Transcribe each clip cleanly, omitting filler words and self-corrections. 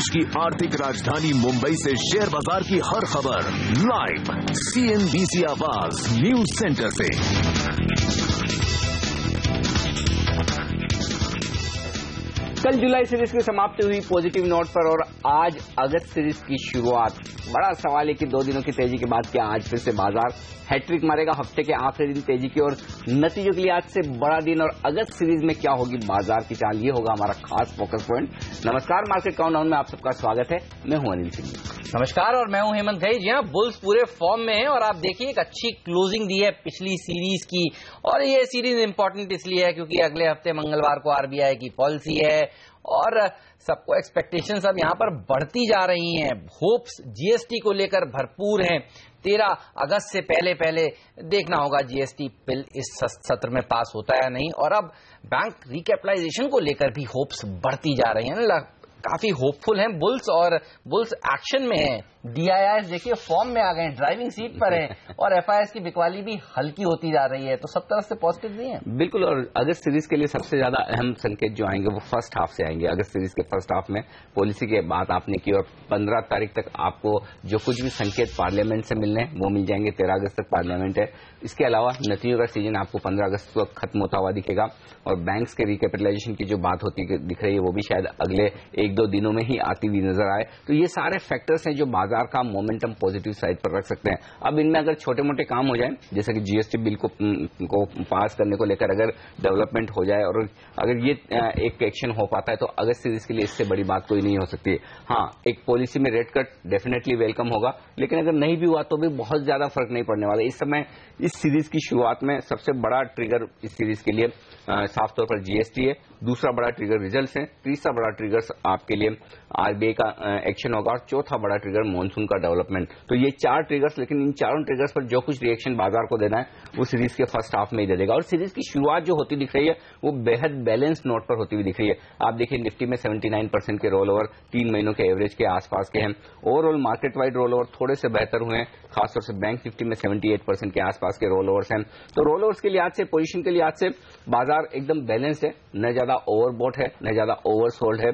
देश की आर्थिक राजधानी मुंबई से शेयर बाजार की हर खबर लाइव CNBC आवाज न्यूज सेंटर से। कल जुलाई सीरीज की समाप्ति हुई पॉजिटिव नोट पर और आज अगस्त सीरीज की शुरुआत। बड़ा सवाल है कि 2 दिनों की तेजी के बाद क्या आज फिर से बाजार हैट्रिक मारेगा। हफ्ते के आखिरी दिन तेजी की और नतीजों के लिए आज से बड़ा दिन और अगस्त सीरीज में क्या होगी बाजार की चाल, ये होगा हमारा खास फोकस पॉइंट। नमस्कार, मार्केट काउंटडाउन में आप सबका स्वागत है। मैं हूं अनिल सिंह। नमस्कार और मैं हूं हेमंत घई। जी हां, बुल्स पूरे फॉर्म में है और आप देखिए एक अच्छी क्लोजिंग दी है पिछली सीरीज की। और ये सीरीज इंपॉर्टेंट इसलिए है क्योंकि अगले हफ्ते मंगलवार को RBI की पॉलिसी है और सबको एक्सपेक्टेशंस अब यहां पर बढ़ती जा रही हैं। होप्स GST को लेकर भरपूर हैं। 13 अगस्त से पहले देखना होगा GST बिल इस सत्र में पास होता है या नहीं। और अब बैंक रिकैपिटलाइजेशन को लेकर भी होप्स बढ़ती जा रही हैं। काफी होपफुल हैं बुल्स और बुल्स एक्शन में हैं। DIIs देखिए फॉर्म में आ गए हैं, ड्राइविंग सीट पर हैं और FIIs की बिकवाली भी हल्की होती जा रही है। तो सब तरफ से पॉजिटिव भी हैं। बिल्कुल। और अगस्त सीरीज के लिए सबसे ज्यादा अहम संकेत जो आएंगे वो फर्स्ट हाफ से आएंगे। अगस्त सीरीज के फर्स्ट हाफ में पॉलिसी के बात आपने की और 15 तारीख तक आपको जो कुछ भी संकेत पार्लियामेंट से मिलने वो मिल जाएंगे। 13 अगस्त तक पार्लियामेंट है। इसके अलावा नतीजों का सीजन आपको 15 अगस्त को खत्म होता हुआ दिखेगा और बैंक्स के रिकैपिटलाइजेशन की जो बात होती दिख रही है वो भी शायद अगले 1-2 दिनों में ही आती हुई नजर आए। तो ये सारे फैक्टर्स हैं जो बाजार का मोमेंटम पॉजिटिव साइड पर रख सकते हैं। अब इनमें अगर छोटे मोटे काम हो जाए, जैसे कि GST बिल को पास करने को लेकर अगर डेवलपमेंट हो जाए और अगर ये एक एक्शन हो पाता है तो अगस्त सीरीज के लिए इससे बड़ी बात कोई नहीं हो सकती। हाँ, एक पॉलिसी में रेट कट डेफिनेटली वेलकम होगा, लेकिन अगर नहीं भी हुआ तो भी बहुत ज्यादा फर्क नहीं पड़ने वाला। इस समय इस सीरीज की शुरुआत में सबसे बड़ा ट्रिगर इस सीरीज के लिए साफ तौर पर GST है। दूसरा बड़ा ट्रिगर रिजल्ट्स है। तीसरा बड़ा ट्रिगर आपके लिए RBI का एक्शन होगा और चौथा बड़ा ट्रिगर मॉनसून का डेवलपमेंट। तो ये 4 ट्रिगर्स, लेकिन इन चारों ट्रिगर्स पर जो कुछ रिएक्शन बाजार को देना है वो सीरीज के फर्स्ट हाफ में ही दे देगा। और सीरीज की शुरुआत जो होती दिख रही है वो बेहद बैलेंस नोट पर होती हुई दिख रही है। आप देखिए निफ्टी में 79% के रोल ओवर 3 महीनों के एवरेज के आसपास के हैं। Overall market wide roll over थोड़े से बेहतर हुए हैं, खासतौर से बैंक निफ्टी में 78% के आसपास के रोल ओवर्स हैं। तो रोल ओवर्स के लिहाज से, पोजीशन के लिहाज से बाजार एकदम बैलेंस है, न ज्यादा ओवरबॉट है न ज्यादा ओवरसोल्ड है।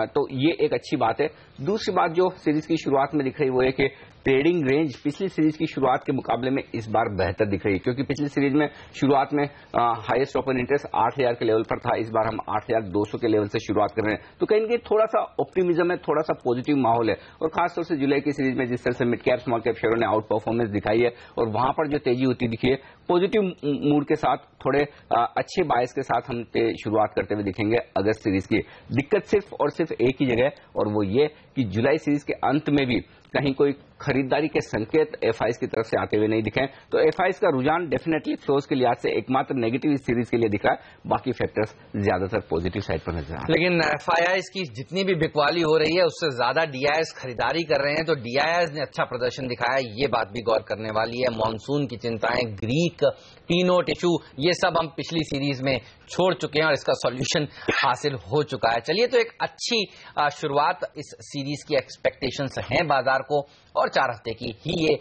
तो ये एक अच्छी बात है। दूसरी बात जो सीरीज की शुरुआत में दिख रही वो है कि ट्रेडिंग रेंज पिछली सीरीज की शुरुआत के मुकाबले में इस बार बेहतर दिख रही है, क्योंकि पिछली सीरीज में शुरुआत में हाईएस्ट ओपन इंटरेस्ट 8000 के लेवल पर था। इस बार हम 8200 के लेवल से शुरुआत कर रहे हैं। तो कहीं ना कहीं थोड़ा सा ऑप्टिमिज्म है, थोड़ा सा पॉजिटिव माहौल है। और खासतौर से जुलाई की सीरीज में जिस तरह से मिड कैप स्मॉल कैप शेयरों ने आउट परफॉर्मेंस दिखाई है और वहां पर जो तेजी होती दिखी है, पॉजिटिव मूड के साथ, थोड़े अच्छे बायस के साथ हम शुरुआत करते हुए दिखेंगे अगस्त सीरीज की। दिक्कत सिर्फ और सिर्फ एक ही जगह और वो ये कि जुलाई सीरीज के अंत में भी कहीं कोई खरीदारी के संकेत FIs की तरफ से आते हुए नहीं दिखे। तो FIs का रुझान डेफिनेटली फ्लोज के लिहाज से एकमात्र नेगेटिव इस सीरीज के लिए दिख रहा है। बाकी फैक्टर्स ज्यादातर पॉजिटिव साइड पर नजर आ रहे हैं। लेकिन FIIs की जितनी भी बिकवाली हो रही है उससे ज्यादा DIIs खरीदारी कर रहे हैं। तो DIIs ने अच्छा प्रदर्शन दिखाया, ये बात भी गौर करने वाली है। मॉनसून की चिंताएं, ग्रीक टी-नोट इशू, ये सब हम पिछली सीरीज में छोड़ चुके हैं और इसका सॉल्यूशन हासिल हो चुका है। चलिए, तो एक अच्छी शुरुआत इस सीरीज की एक्सपेक्टेशंस हैं बाजार को और 4 हफ्ते की ही ये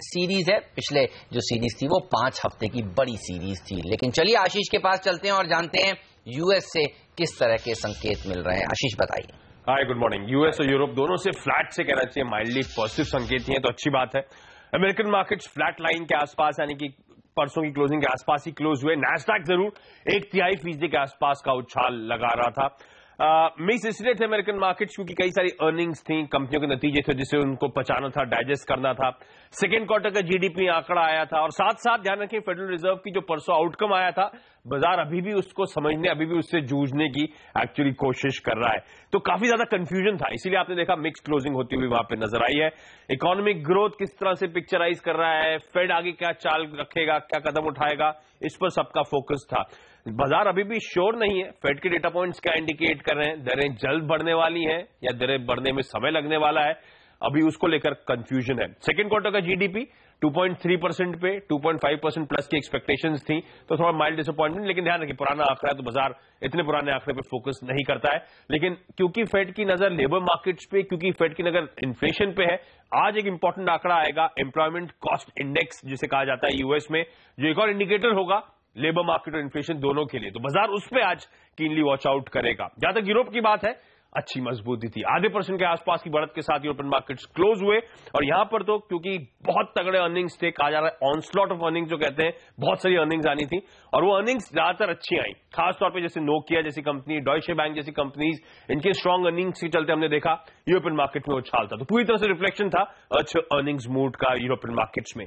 सीरीज है। पिछले जो सीरीज थी वो 5 हफ्ते की बड़ी सीरीज थी। लेकिन चलिए आशीष के पास चलते हैं और जानते हैं US से किस तरह के संकेत मिल रहे हैं। आशीष बताइए। हाय, गुड मॉर्निंग। US और यूरोप दोनों से फ्लैट से कहना चाहिए माइल्डली पॉजिटिव संकेत ही है, तो अच्छी बात है। अमेरिकन मार्केट्स फ्लैट लाइन के आसपास, यानी कि परसों की क्लोजिंग के आसपास ही क्लोज हुए। नैस्डैक जरूर 1/3% के आसपास का उछाल लगा रहा था। मिस इसलिए थे अमेरिकन मार्केट्स क्योंकि कई सारी अर्निंग्स थी, कंपनियों के नतीजे थे जिसे उनको पचाना था, डाइजेस्ट करना था। सेकेंड क्वार्टर का GDP आंकड़ा आया था और साथ साथ ध्यान रखें फेडरल रिजर्व की जो परसों आउटकम आया था, बाजार अभी भी उसको समझने, अभी भी उससे जूझने की एक्चुअली कोशिश कर रहा है। तो काफी ज्यादा कंफ्यूजन था, इसीलिए आपने देखा मिक्स क्लोजिंग होती हुई वहां पे नजर आई है। इकोनॉमिक ग्रोथ किस तरह से पिक्चराइज कर रहा है, फेड आगे क्या चाल रखेगा, क्या कदम उठाएगा, इस पर सबका फोकस था। बाजार अभी भी श्योर नहीं है फेड के डेटा पॉइंट्स क्या इंडिकेट कर रहे हैं, दरें जल्द बढ़ने वाली हैं या दरें बढ़ने में समय लगने वाला है, अभी उसको लेकर कंफ्यूजन है। सेकेंड क्वार्टर का GDP 2.3% पे 2.5% प्लस की एक्सपेक्टेशंस थी, तो थोड़ा माइल्ड डिसअपॉइंटमेंट। लेकिन ध्यान रखिए पुराना आंकड़ा है तो बाजार इतने पुराने आंकड़े पे फोकस नहीं करता है। लेकिन क्योंकि फेड की नजर लेबर मार्केट्स पे, क्योंकि फेड की नजर इन्फ्लेशन पे है, आज एक इंपॉर्टेंट आंकड़ा आएगा एम्प्लॉयमेंट कॉस्ट इंडेक्स जिसे कहा जाता है US में, जो एक और इंडिकेटर होगा लेबर मार्केट और इन्फ्लेशन दोनों के लिए। तो बाजार उस पर आज कीनली वॉच आउट करेगा। जहां तक यूरोप की बात है, अच्छी मजबूती थी। आधे % के आसपास की बढ़त के साथ यूरोपियन मार्केट्स क्लोज हुए और यहां पर तो क्योंकि बहुत तगड़े अर्निंग्स थे, कहा जा रहा है ऑनस्लॉट ऑफ अर्निंग्स जो कहते हैं, बहुत सारी अर्निंग्स आनी थी और वो अर्निंग्स ज्यादातर अच्छी आई, खासतौर पर जैसे नोकिया जैसी कंपनी, डॉयचे बैंक जैसी कंपनीज, इनके स्ट्रॉन्ग अर्निंग्स के चलते हमने देखा यूरोपियन मार्केट में उछाल था। तो पूरी तरह से रिफ्लेक्शन था अच्छे अर्निंग्स मूड का यूरोपियन मार्केट्स में।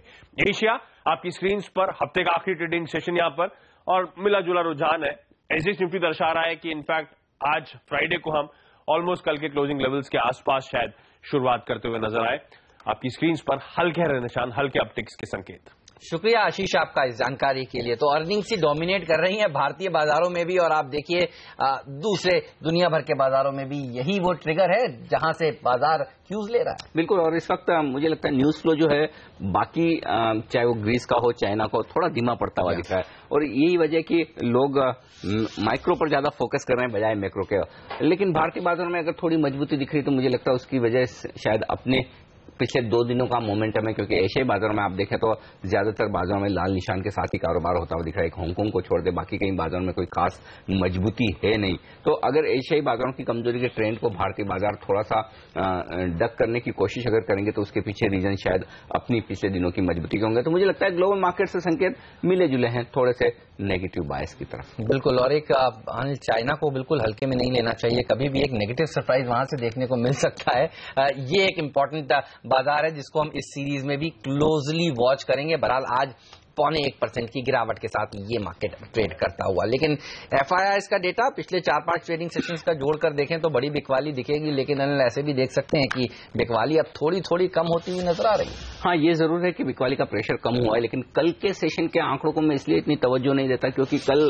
एशिया आपकी स्क्रीन पर हफ्ते का आखिरी ट्रेडिंग सेशन यहां पर और मिला जुला रुझान है। एसजीएक्स निफ्टी दर्शा रहा है कि इनफैक्ट आज फ्राइडे को हम ऑलमोस्ट कल के क्लोजिंग लेवल्स के आसपास शायद शुरुआत करते हुए नजर आए। आपकी स्क्रीन पर हल्के हरे निशान, हल्के अपटिक्स के संकेत। शुक्रिया आशीष आपका इस जानकारी के लिए। तो अर्निंग्स ही डोमिनेट कर रही हैं भारतीय बाजारों में भी और आप देखिए दूसरे दुनिया भर के बाजारों में भी यही वो ट्रिगर है जहां से बाजार क्यूज ले रहा है। बिल्कुल, और इस वक्त मुझे लगता है न्यूज फ्लो जो है बाकी चाहे वो ग्रीस का हो, चाइना का हो, थोड़ा धीमा पड़ता हुआ दिख रहा है और यही वजह कि लोग माइक्रो पर ज्यादा फोकस कर रहे हैं बजाय मैक्रो के। लेकिन भारतीय बाजारों में अगर थोड़ी मजबूती दिख रही है तो मुझे लगता है उसकी वजह शायद अपने पिछले 2 दिनों का मोमेंटम है, क्योंकि एशियाई बाजारों में आप देखें तो ज्यादातर बाजारों में लाल निशान के साथ ही कारोबार होता हुआ दिख रहा है। एक हांगकांग को छोड़ दे बाकी कई बाजारों में कोई खास मजबूती है नहीं। तो अगर एशियाई बाजारों की कमजोरी के ट्रेंड को भारतीय बाजार थोड़ा सा डक करने की कोशिश अगर करेंगे तो उसके पीछे रीजन शायद अपनी पिछले दिनों की मजबूती के होंगे। तो मुझे लगता है ग्लोबल मार्केट से संकेत मिले जुले हैं थोड़े से नेगेटिव बायस की तरफ। बिल्कुल, और एक चाइना को बिल्कुल हल्के में नहीं लेना चाहिए, कभी भी एक नेगेटिव सरप्राइज वहां से देखने को मिल सकता है। ये एक इंपॉर्टेंट बाजार है जिसको हम इस सीरीज में भी क्लोजली वॉच करेंगे। बहरहाल आज 0.25% की गिरावट के साथ ये मार्केट ट्रेड करता हुआ, लेकिन एफआईआई का डेटा पिछले 4-5 ट्रेडिंग सेशंस का जोड़कर देखें तो बड़ी बिकवाली दिखेगी, लेकिन अनिल ऐसे भी देख सकते हैं कि बिकवाली अब थोड़ी थोड़ी कम होती हुई नजर आ रही है। हाँ, ये जरूर है कि बिकवाली का प्रेशर कम हुआ है, लेकिन कल के सेशन के आंकड़ों को मैं इसलिए इतनी तवज्जो नहीं देता क्योंकि कल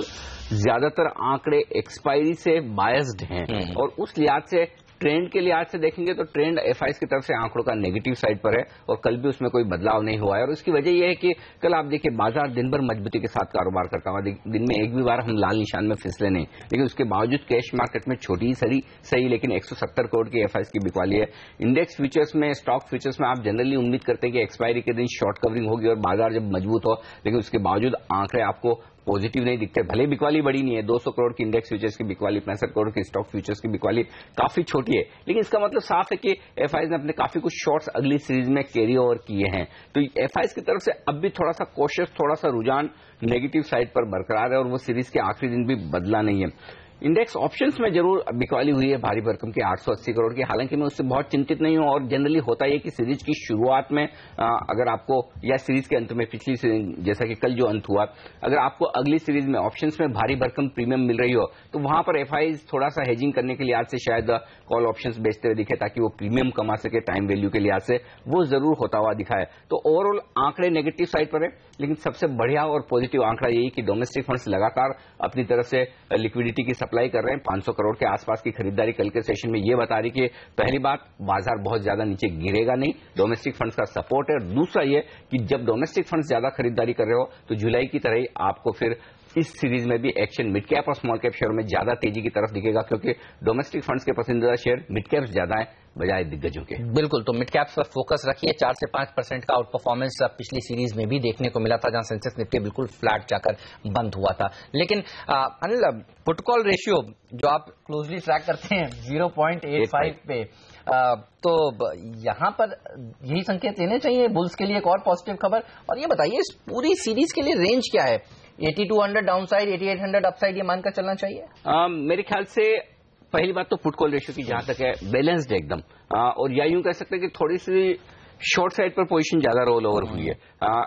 ज्यादातर आंकड़े एक्सपायरी से बायस्ड हैं और उस लिहाज से ट्रेंड के लिहाज से देखेंगे तो ट्रेंड एफआईआई की तरफ से आंकड़ों का नेगेटिव साइड पर है और कल भी उसमें कोई बदलाव नहीं हुआ है। और इसकी वजह यह है कि कल आप देखिए बाजार दिन भर मजबूती के साथ कारोबार करता हुआ, दिन में एक भी बार हम लाल निशान में फिसले नहीं, लेकिन उसके बावजूद कैश मार्केट में छोटी ही सही लेकिन 170 करोड़ की एफआईआई की बिकवाली है। इंडेक्स फ्यूचर्स में, स्टॉक फ्यूचर्स में आप जनरली उम्मीद करते हैं कि एक्सपायरी के दिन शॉर्ट कवरिंग होगी और बाजार जब मजबूत हो, लेकिन उसके बावजूद आंकड़े आपको पॉजिटिव नहीं दिखते। भले बिकवाली बड़ी नहीं है, 200 करोड़ की इंडेक्स फ्यूचर्स की बिकवाली, 65 करोड़ की स्टॉक फ्यूचर्स की बिकवाली काफी छोटी है, लेकिन इसका मतलब साफ है कि एफआईआई ने अपने काफी कुछ शॉर्ट्स अगली सीरीज में कैरी ओवर किए हैं। तो एफआईआई की तरफ से अब भी थोड़ा सा कोशिश, थोड़ा सा रुझान नेगेटिव साइड पर बरकरार है और वो सीरीज के आखिरी दिन भी बदला नहीं है। इंडेक्स ऑप्शंस में जरूर बिकवाली हुई है भारी भरकम की 880 करोड़ की, हालांकि मैं उससे बहुत चिंतित नहीं हूं और जनरली होता है कि सीरीज की शुरुआत में अगर आपको या सीरीज के अंत में, पिछली जैसा कि कल जो अंत हुआ, अगर आपको अगली सीरीज में ऑप्शंस में भारी भरकम प्रीमियम मिल रही हो तो वहां पर एफआईआई थोड़ा सा हेजिंग करने के लिहाज से शायद कॉल ऑप्शंस बेचते हुए दिखे ताकि वो प्रीमियम कमा सके टाइम वैल्यू के लिहाज से, वो जरूर होता हुआ दिखा है। तो ओवरऑल आंकड़े नेगेटिव साइड पर है, लेकिन सबसे बढ़िया और पॉजिटिव आंकड़ा यही कि डोमेस्टिक फंड्स लगातार अपनी तरफ से लिक्विडिटी की सप्लाई कर रहे हैं। 500 करोड़ के आसपास की खरीदारी कल के सेशन में ये बता रही कि पहली बात, बाजार बहुत ज्यादा नीचे गिरेगा नहीं, डोमेस्टिक फंड्स का सपोर्ट है। और दूसरा ये कि जब डोमेस्टिक फंड्स ज्यादा खरीदारी कर रहे हो तो जुलाई की तरह ही आपको फिर इस सीरीज में भी एक्शन मिड कैप और स्मॉल कैप शेयर में ज्यादा तेजी की तरफ दिखेगा, क्योंकि डोमेस्टिक फंड्स के पसंदीदा शेयर मिड कैप्स ज्यादा है बजाय दिग्गजों के। बिल्कुल, तो मिड कैप्स पर फोकस रखिए। 4 से 5% का आउट परफॉर्मेंस पिछली सीरीज में भी देखने को मिला था, जहां सेंसेक्स निफ्टी बिल्कुल फ्लैट जाकर बंद हुआ था। लेकिन अनिल, पुट कॉल रेशियो जो आप क्लोजली ट्रैक करते हैं 0.85 पे, तो यहां पर यही संकेत लेने चाहिए बुल्स के लिए। एक और पॉजिटिव खबर, और ये बताइए इस पूरी सीरीज के लिए रेंज क्या है? 8200 डाउनसाइड, 8800 अपसाइड, ये मानकर चलना चाहिए? मेरे ख्याल से पहली बात तो पुट कॉल रेशियो की जहां तक है बैलेंस्ड है एकदम, और या यूं कह सकते हैं कि थोड़ी सी शॉर्ट साइड पर पोजीशन ज्यादा रोल ओवर हुई है।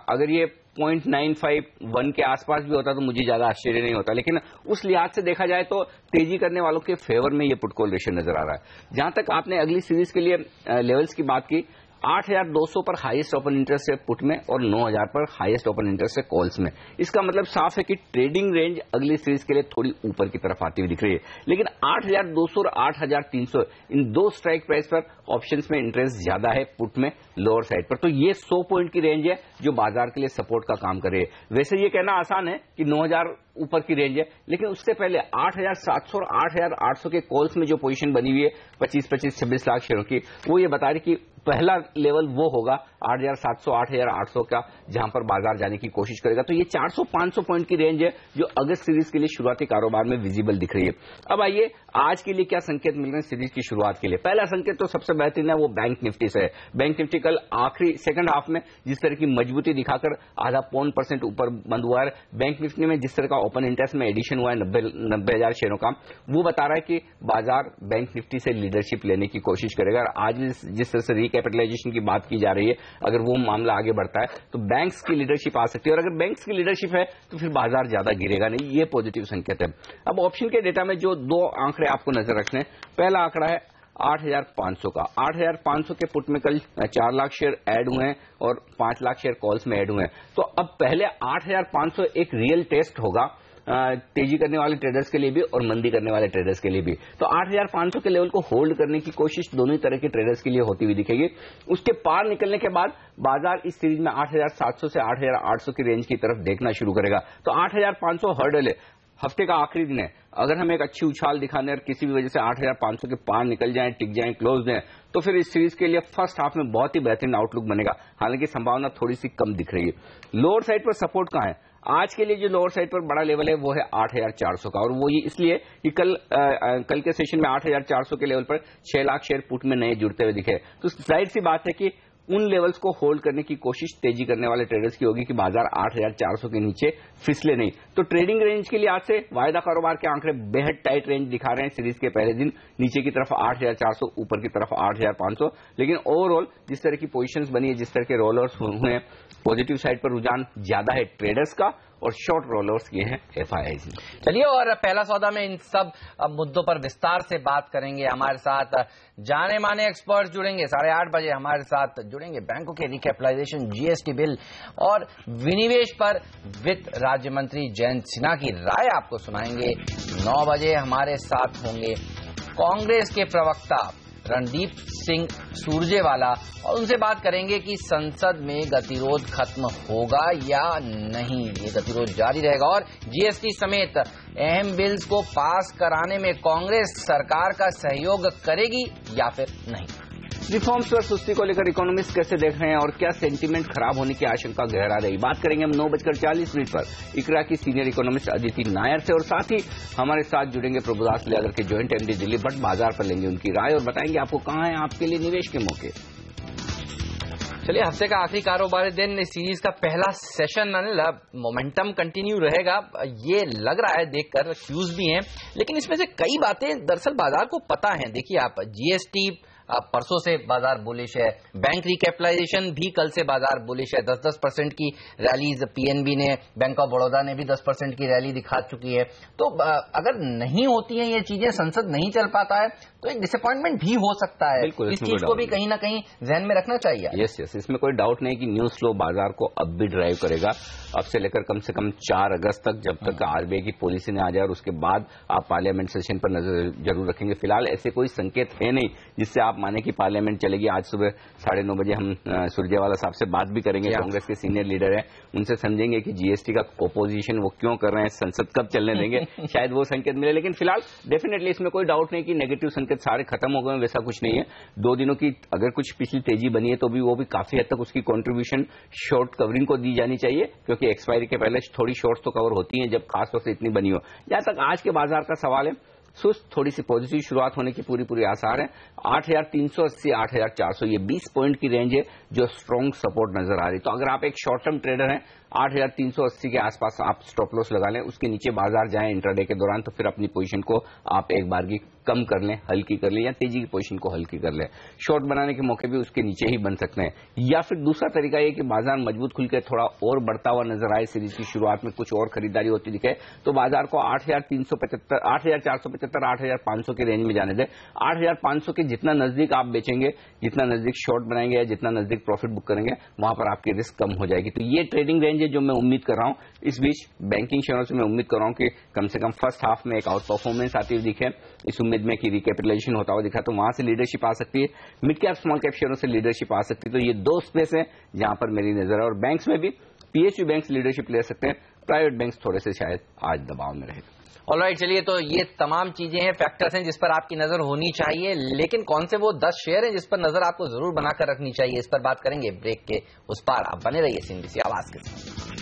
अगर ये 0.951 के आसपास भी होता तो मुझे ज्यादा आश्चर्य नहीं होता, लेकिन उस लिहाज से देखा जाए तो तेजी करने वालों के फेवर में ये पुट कॉल रेशियो नजर आ रहा है। जहां तक आपने अगली सीरीज के लिए लेवल्स की बात की, 8,200 पर हाईएस्ट ओपन इंटरेस्ट है पुट में और 9,000 पर हाईएस्ट ओपन इंटरेस्ट है कॉल्स में। इसका मतलब साफ है कि ट्रेडिंग रेंज अगली सीरीज के लिए थोड़ी ऊपर की तरफ आती हुई दिख रही है, लेकिन 8,200 और 8,300 इन दो स्ट्राइक प्राइस पर ऑप्शंस में इंटरेस्ट ज्यादा है पुट में लोअर साइड पर। तो ये 100 पॉइंट की रेंज है जो बाजार के लिए सपोर्ट का काम कर रही है। वैसे ये कहना आसान है कि 9,000 ऊपर की रेंज है, लेकिन उससे पहले 8,700 और 8,800 के कॉल्स में जो पोजीशन बनी हुई है 25-26 लाख शेयरों की, वो ये बता रही कि पहला लेवल वो होगा 8,700 8,800 का, जहां पर बाजार जाने की कोशिश करेगा। तो ये 400-500 पॉइंट की रेंज है जो अगस्त सीरीज के लिए शुरुआती कारोबार में विजिबल दिख रही है। अब आइए आज के लिए क्या संकेत मिल रहे हैं सीरीज की शुरुआत के लिए। पहला संकेत तो सबसे बेहतरीन है वो बैंक निफ्टी से है। बैंक निफ्टी कल आखिरी सेकंड हाफ में जिस तरह की मजबूती दिखाकर 0.5% ऊपर बंद हुआ है। बैंक निफ्टी में जिस तरह का ओपन इंटरेस्ट में एडिशन हुआ है 90,000 शेयरों का, वो बता रहा है कि बाजार बैंक निफ्टी से लीडरशिप लेने की कोशिश करेगा। और आज जिस तरह से रिकैपिटलाइजेशन की बात की जा रही है, अगर वो मामला आगे बढ़ता है तो बैंक्स की लीडरशिप आ सकती है, और अगर बैंक्स की लीडरशिप है तो फिर बाजार ज्यादा गिरेगा नहीं। ये पॉजिटिव संकेत है। अब ऑप्शन के डेटा में जो दो आंकड़े आपको नजर रखने, पहला आंकड़ा है 8,500 का। 8,500 के पुट में कल 4 लाख शेयर ऐड हुए हैं और 5 लाख शेयर कॉल्स में ऐड हुए हैं। तो अब पहले 8,500 एक रियल टेस्ट होगा तेजी करने वाले ट्रेडर्स के लिए भी और मंदी करने वाले ट्रेडर्स के लिए भी। तो 8,500 के लेवल को होल्ड करने की कोशिश दोनों ही तरह के ट्रेडर्स के लिए होती हुई दिखेगी। उसके पार निकलने के बाद बाजार इस सीरीज में 8,700 से 8,800 की रेंज की तरफ देखना शुरू करेगा। तो 8,500 हर्डल है, हफ्ते का आखिरी दिन है। अगर हम एक अच्छी उछाल दिखाने और किसी भी वजह से 8,500 के पार निकल जाएं, टिक जाएं, क्लोज दें, तो फिर इस सीरीज के लिए फर्स्ट हाफ में बहुत ही बेहतरीन आउटलुक बनेगा। हालांकि संभावना थोड़ी सी कम दिख रही है। लोअर साइड पर सपोर्ट कहां है? आज के लिए जो लोअर साइड पर बड़ा लेवल है वो है 8,400 का, और वो ये इसलिए कि कल के सेशन में 8,400 के लेवल पर 6 लाख शेयर पुट में नए जुड़ते हुए दिखे। तो जाहिर सी बात है कि उन लेवल्स को होल्ड करने की कोशिश तेजी करने वाले ट्रेडर्स की होगी कि बाजार 8,400 के नीचे फिसले नहीं। तो ट्रेडिंग रेंज के लिए आज से वायदा कारोबार के आंकड़े बेहद टाइट रेंज दिखा रहे हैं। सीरीज के पहले दिन नीचे की तरफ 8,400, ऊपर की तरफ 8,500। लेकिन ओवरऑल जिस तरह की पोजीशंस बनी है, जिस तरह के रोलर्स हुए हैं, पॉजिटिव साइड पर रुझान ज्यादा है ट्रेडर्स का और शॉर्ट रोलर्स किए हैं FIIs। चलिए, और पहला सौदा में इन सब मुद्दों पर विस्तार से बात करेंगे। हमारे साथ जाने माने एक्सपर्ट जुड़ेंगे। 8:30 बजे हमारे साथ जुड़ेंगे बैंकों के रिकैपिटलाइजेशन, GST बिल और विनिवेश पर वित्त राज्य मंत्री जयंत सिन्हा की राय आपको सुनाएंगे। 9 बजे हमारे साथ होंगे कांग्रेस के प्रवक्ता रणदीप सिंह सुरजेवाला और उनसे बात करेंगे कि संसद में गतिरोध खत्म होगा या नहीं। ये गतिरोध जारी रहेगा और GST समेत अहम बिल्स को पास कराने में कांग्रेस सरकार का सहयोग करेगी या फिर नहीं। रिफॉर्म्स पर सुस्ती को लेकर इकोनॉमिस्ट कैसे देख रहे हैं और क्या सेंटीमेंट खराब होने की आशंका गहरा रही, बात करेंगे हम 9:40 पर इकरा की सीनियर इकोनॉमिस्ट अदिति नायर से। और साथ ही हमारे साथ जुड़ेंगे प्रभुदास लियादर के जॉइंट MD दिल्ली बट बाजार पर लेंगे उनकी राय और बताएंगे आपको कहां है आपके लिए निवेश के मौके। चलिए, हफ्ते का आखिरी कारोबारी दिन इस सीरीज का पहला सेशन, मोमेंटम कंटिन्यू रहेगा ये लग रहा है देखकर। क्यूज भी हैं, लेकिन इसमें से कई बातें दरअसल बाजार को पता है। देखिए आप, GST परसों से बाजार बुलिश है, बैंक रिकैपिटलाइजेशन भी कल से बाजार बुलिश है। 10% की रैलीज PNB ने, बैंक ऑफ बड़ौदा ने भी 10% की रैली दिखा चुकी है। तो अगर नहीं होती हैं ये चीजें, संसद नहीं चल पाता है, तो एक डिसअपॉइंटमेंट भी हो सकता है। इस चीज को भी कहीं ना कहीं ध्यान में रखना चाहिए। यस, इसमें कोई डाउट नहीं कि न्यूज फ्लो बाजार को अब भी ड्राइव करेगा। अब से लेकर कम से कम 4 अगस्त तक, जब तक RBI की पॉलिसी ने आ जाए, और उसके बाद आप पार्लियामेंट सेशन पर नजर जरूर रखेंगे। फिलहाल ऐसे कोई संकेत है नहीं जिससे आप माने कि पार्लियामेंट चलेगी। आज सुबह 9:30 बजे हम सुरजेवाला साहब से बात भी करेंगे, कांग्रेस के सीनियर लीडर हैं, उनसे समझेंगे कि GST का ऑपोजिशन वो क्यों कर रहे हैं, संसद कब चलने देंगे, शायद वो संकेत मिले। लेकिन फिलहाल डेफिनेटली इसमें कोई डाउट नहीं कि नेगेटिव संकेत सारे खत्म हो गए, वैसा कुछ नहीं है। 2 दिनों की अगर कुछ पिछली तेजी बनी है तो भी वो भी काफी हद तक उसकी कॉन्ट्रीब्यूशन शॉर्ट कवरिंग को दी जानी चाहिए, क्योंकि एक्सपायरी के पहले थोड़ी शॉर्ट्स तो कवर होती हैं जब खासतौर से इतनी बनी हो। जहां तक आज के बाजार का सवाल है, सुस्त थोड़ी सी पॉजिटिव शुरुआत होने की पूरी आसार है। 8,380 8,400 ये 20 पॉइंट की रेंज है जो स्ट्रॉन्ग सपोर्ट नजर आ रही। तो अगर आप एक शॉर्ट टर्म ट्रेडर हैं, 8,380 के आसपास आप स्टॉप लॉस लगा लें, उसके नीचे बाजार जाएं इंट्राडे के दौरान, तो फिर अपनी पोजीशन को आप एक बार की कम कर लें, हल्की कर लें, या तेजी की पोजीशन को हल्की कर लें। शॉर्ट बनाने के मौके भी उसके नीचे ही बन सकते हैं। या फिर दूसरा तरीका यह कि बाजार मजबूत खुल के थोड़ा और बढ़ता हुआ नजर आए, सीरीज की शुरुआत में कुछ और खरीदारी होती दिखे, तो बाजार को 8,375 8,475 8,500 के रेंज में जाने दें। 8,500 के जितना नजदीक आप बेचेंगे, जितना नजदीक शॉर्ट बनाएंगे या जितना नजदीक प्रॉफिट बुक करेंगे, वहां पर आपकी रिस्क कम हो जाएगी। तो ये ट्रेडिंग रेंज है जो मैं उम्मीद कर रहा हूं। इस बीच बैंकिंग शेयरों से मैं उम्मीद कर रहा हूं कि कम से कम फर्स्ट हाफ में एक आउट परफॉर्मेंस आती हुई दिखे, इस उम्मीद में कि रिकैपिटलाइजेशन होता हुआ दिखा, तो वहां से लीडरशिप आ सकती है। मिड कैप स्मॉल कैप शेयरों से लीडरशिप आ सकती है। तो ये 2 स्पेस है जहां पर मेरी नजर है। और बैंक्स में भी PSU बैंक्स लीडरशिप ले सकते हैं प्राइवेट बैंक्स थोड़े से शायद आज दबाव में रहेगा। ऑलराइट, चलिए, तो ये तमाम चीजें हैं, फैक्टर्स हैं जिस पर आपकी नजर होनी चाहिए, लेकिन कौन से वो 10 शेयर हैं जिस पर नजर आपको जरूर बनाकर रखनी चाहिए, इस पर बात करेंगे ब्रेक के उस पार। आप बने रहिए सीएनबीसी आवाज के साथ।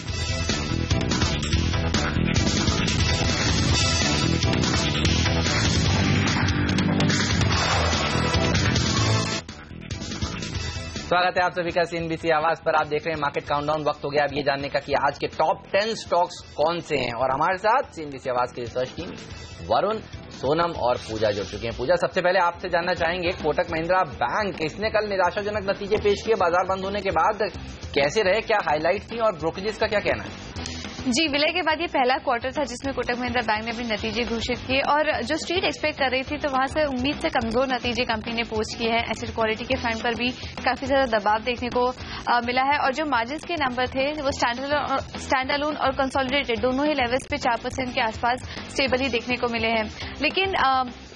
स्वागत है आप सभी का सीएनबीसी आवाज पर। आप देख रहे हैं मार्केट काउंटडाउन। वक्त हो गया अब ये जानने का कि आज के टॉप 10 स्टॉक्स कौन से हैं, और हमारे साथ सीएनबीसी आवाज की रिसर्च टीम वरुण, सोनम और पूजा जुड़ चुके हैं। पूजा, सबसे पहले आपसे जानना चाहेंगे, कोटक महिंद्रा बैंक, इसने कल निराशाजनक नतीजे पेश किए बाजार बंद होने के बाद, कैसे रहे, क्या हाईलाइट थी और ब्रोकरेजेस का क्या कहना है? जी, विलय के बाद ये पहला क्वार्टर था जिसमें कोटक महिंद्रा बैंक ने अपने नतीजे घोषित किए, और जो स्ट्रीट एक्सपेक्ट कर रही थी तो वहां से उम्मीद से कमजोर नतीजे कंपनी ने पोस्ट किए हैं। एसेट क्वालिटी के फ्रंट पर भी काफी ज्यादा दबाव देखने को मिला है, और जो मार्जिन्स के नंबर थे वो स्टैंड अलोन और कंसोलिडेटेड दोनों ही लेवल्स पे 4% के आसपास स्टेबल ही देखने को मिले हैं। लेकिन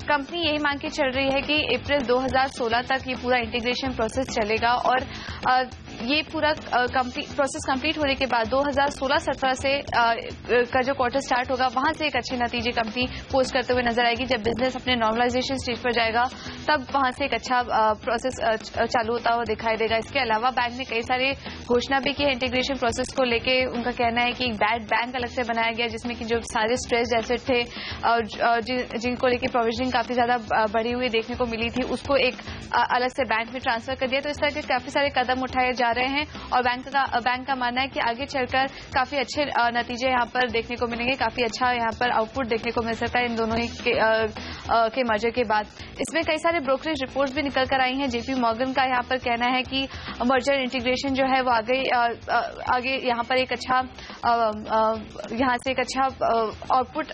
कंपनी यही मांग के चल रही है कि अप्रैल 2016 तक ये पूरा इंटीग्रेशन प्रोसेस चलेगा, और ये पूरा प्रोसेस कंप्लीट होने के बाद 2016-17 से का जो क्वार्टर स्टार्ट होगा वहां से एक अच्छे नतीजे कंपनी पोस्ट करते हुए नजर आएगी। जब बिजनेस अपने नॉर्मलाइजेशन स्टेज पर जाएगा तब वहां से एक अच्छा प्रोसेस चालू होता हुआ दिखाई देगा। इसके अलावा बैंक ने कई सारे घोषणा भी की है इंटीग्रेशन प्रोसेस को लेके। उनका कहना है कि एक बैड बैंक अलग से बनाया गया जिसमें कि जो सारे स्ट्रेस्ड एसेट थे और जिनको लेके प्रोविजनिंग काफी ज्यादा बढ़ी हुई देखने को मिली थी, उसको एक अलग से बैंक में ट्रांसफर कर दिया। तो इस तरह के काफी सारे कदम उठाए जा रहे हैं, और बैंक का मानना है कि आगे चलकर काफी अच्छे नतीजे यहाँ पर देखने को मिलेंगे, काफी अच्छा यहाँ पर आउटपुट देखने को मिल सकता है इन दोनों ही के मर्जर के बाद। इसमें कई सारे ब्रोकरेज रिपोर्ट्स भी निकल कर आई हैं। जेपी मॉर्गन का यहाँ पर कहना है कि मर्जर इंटीग्रेशन जो है वो आगे यहाँ पर एक अच्छा यहाँ से एक अच्छा आउटपुट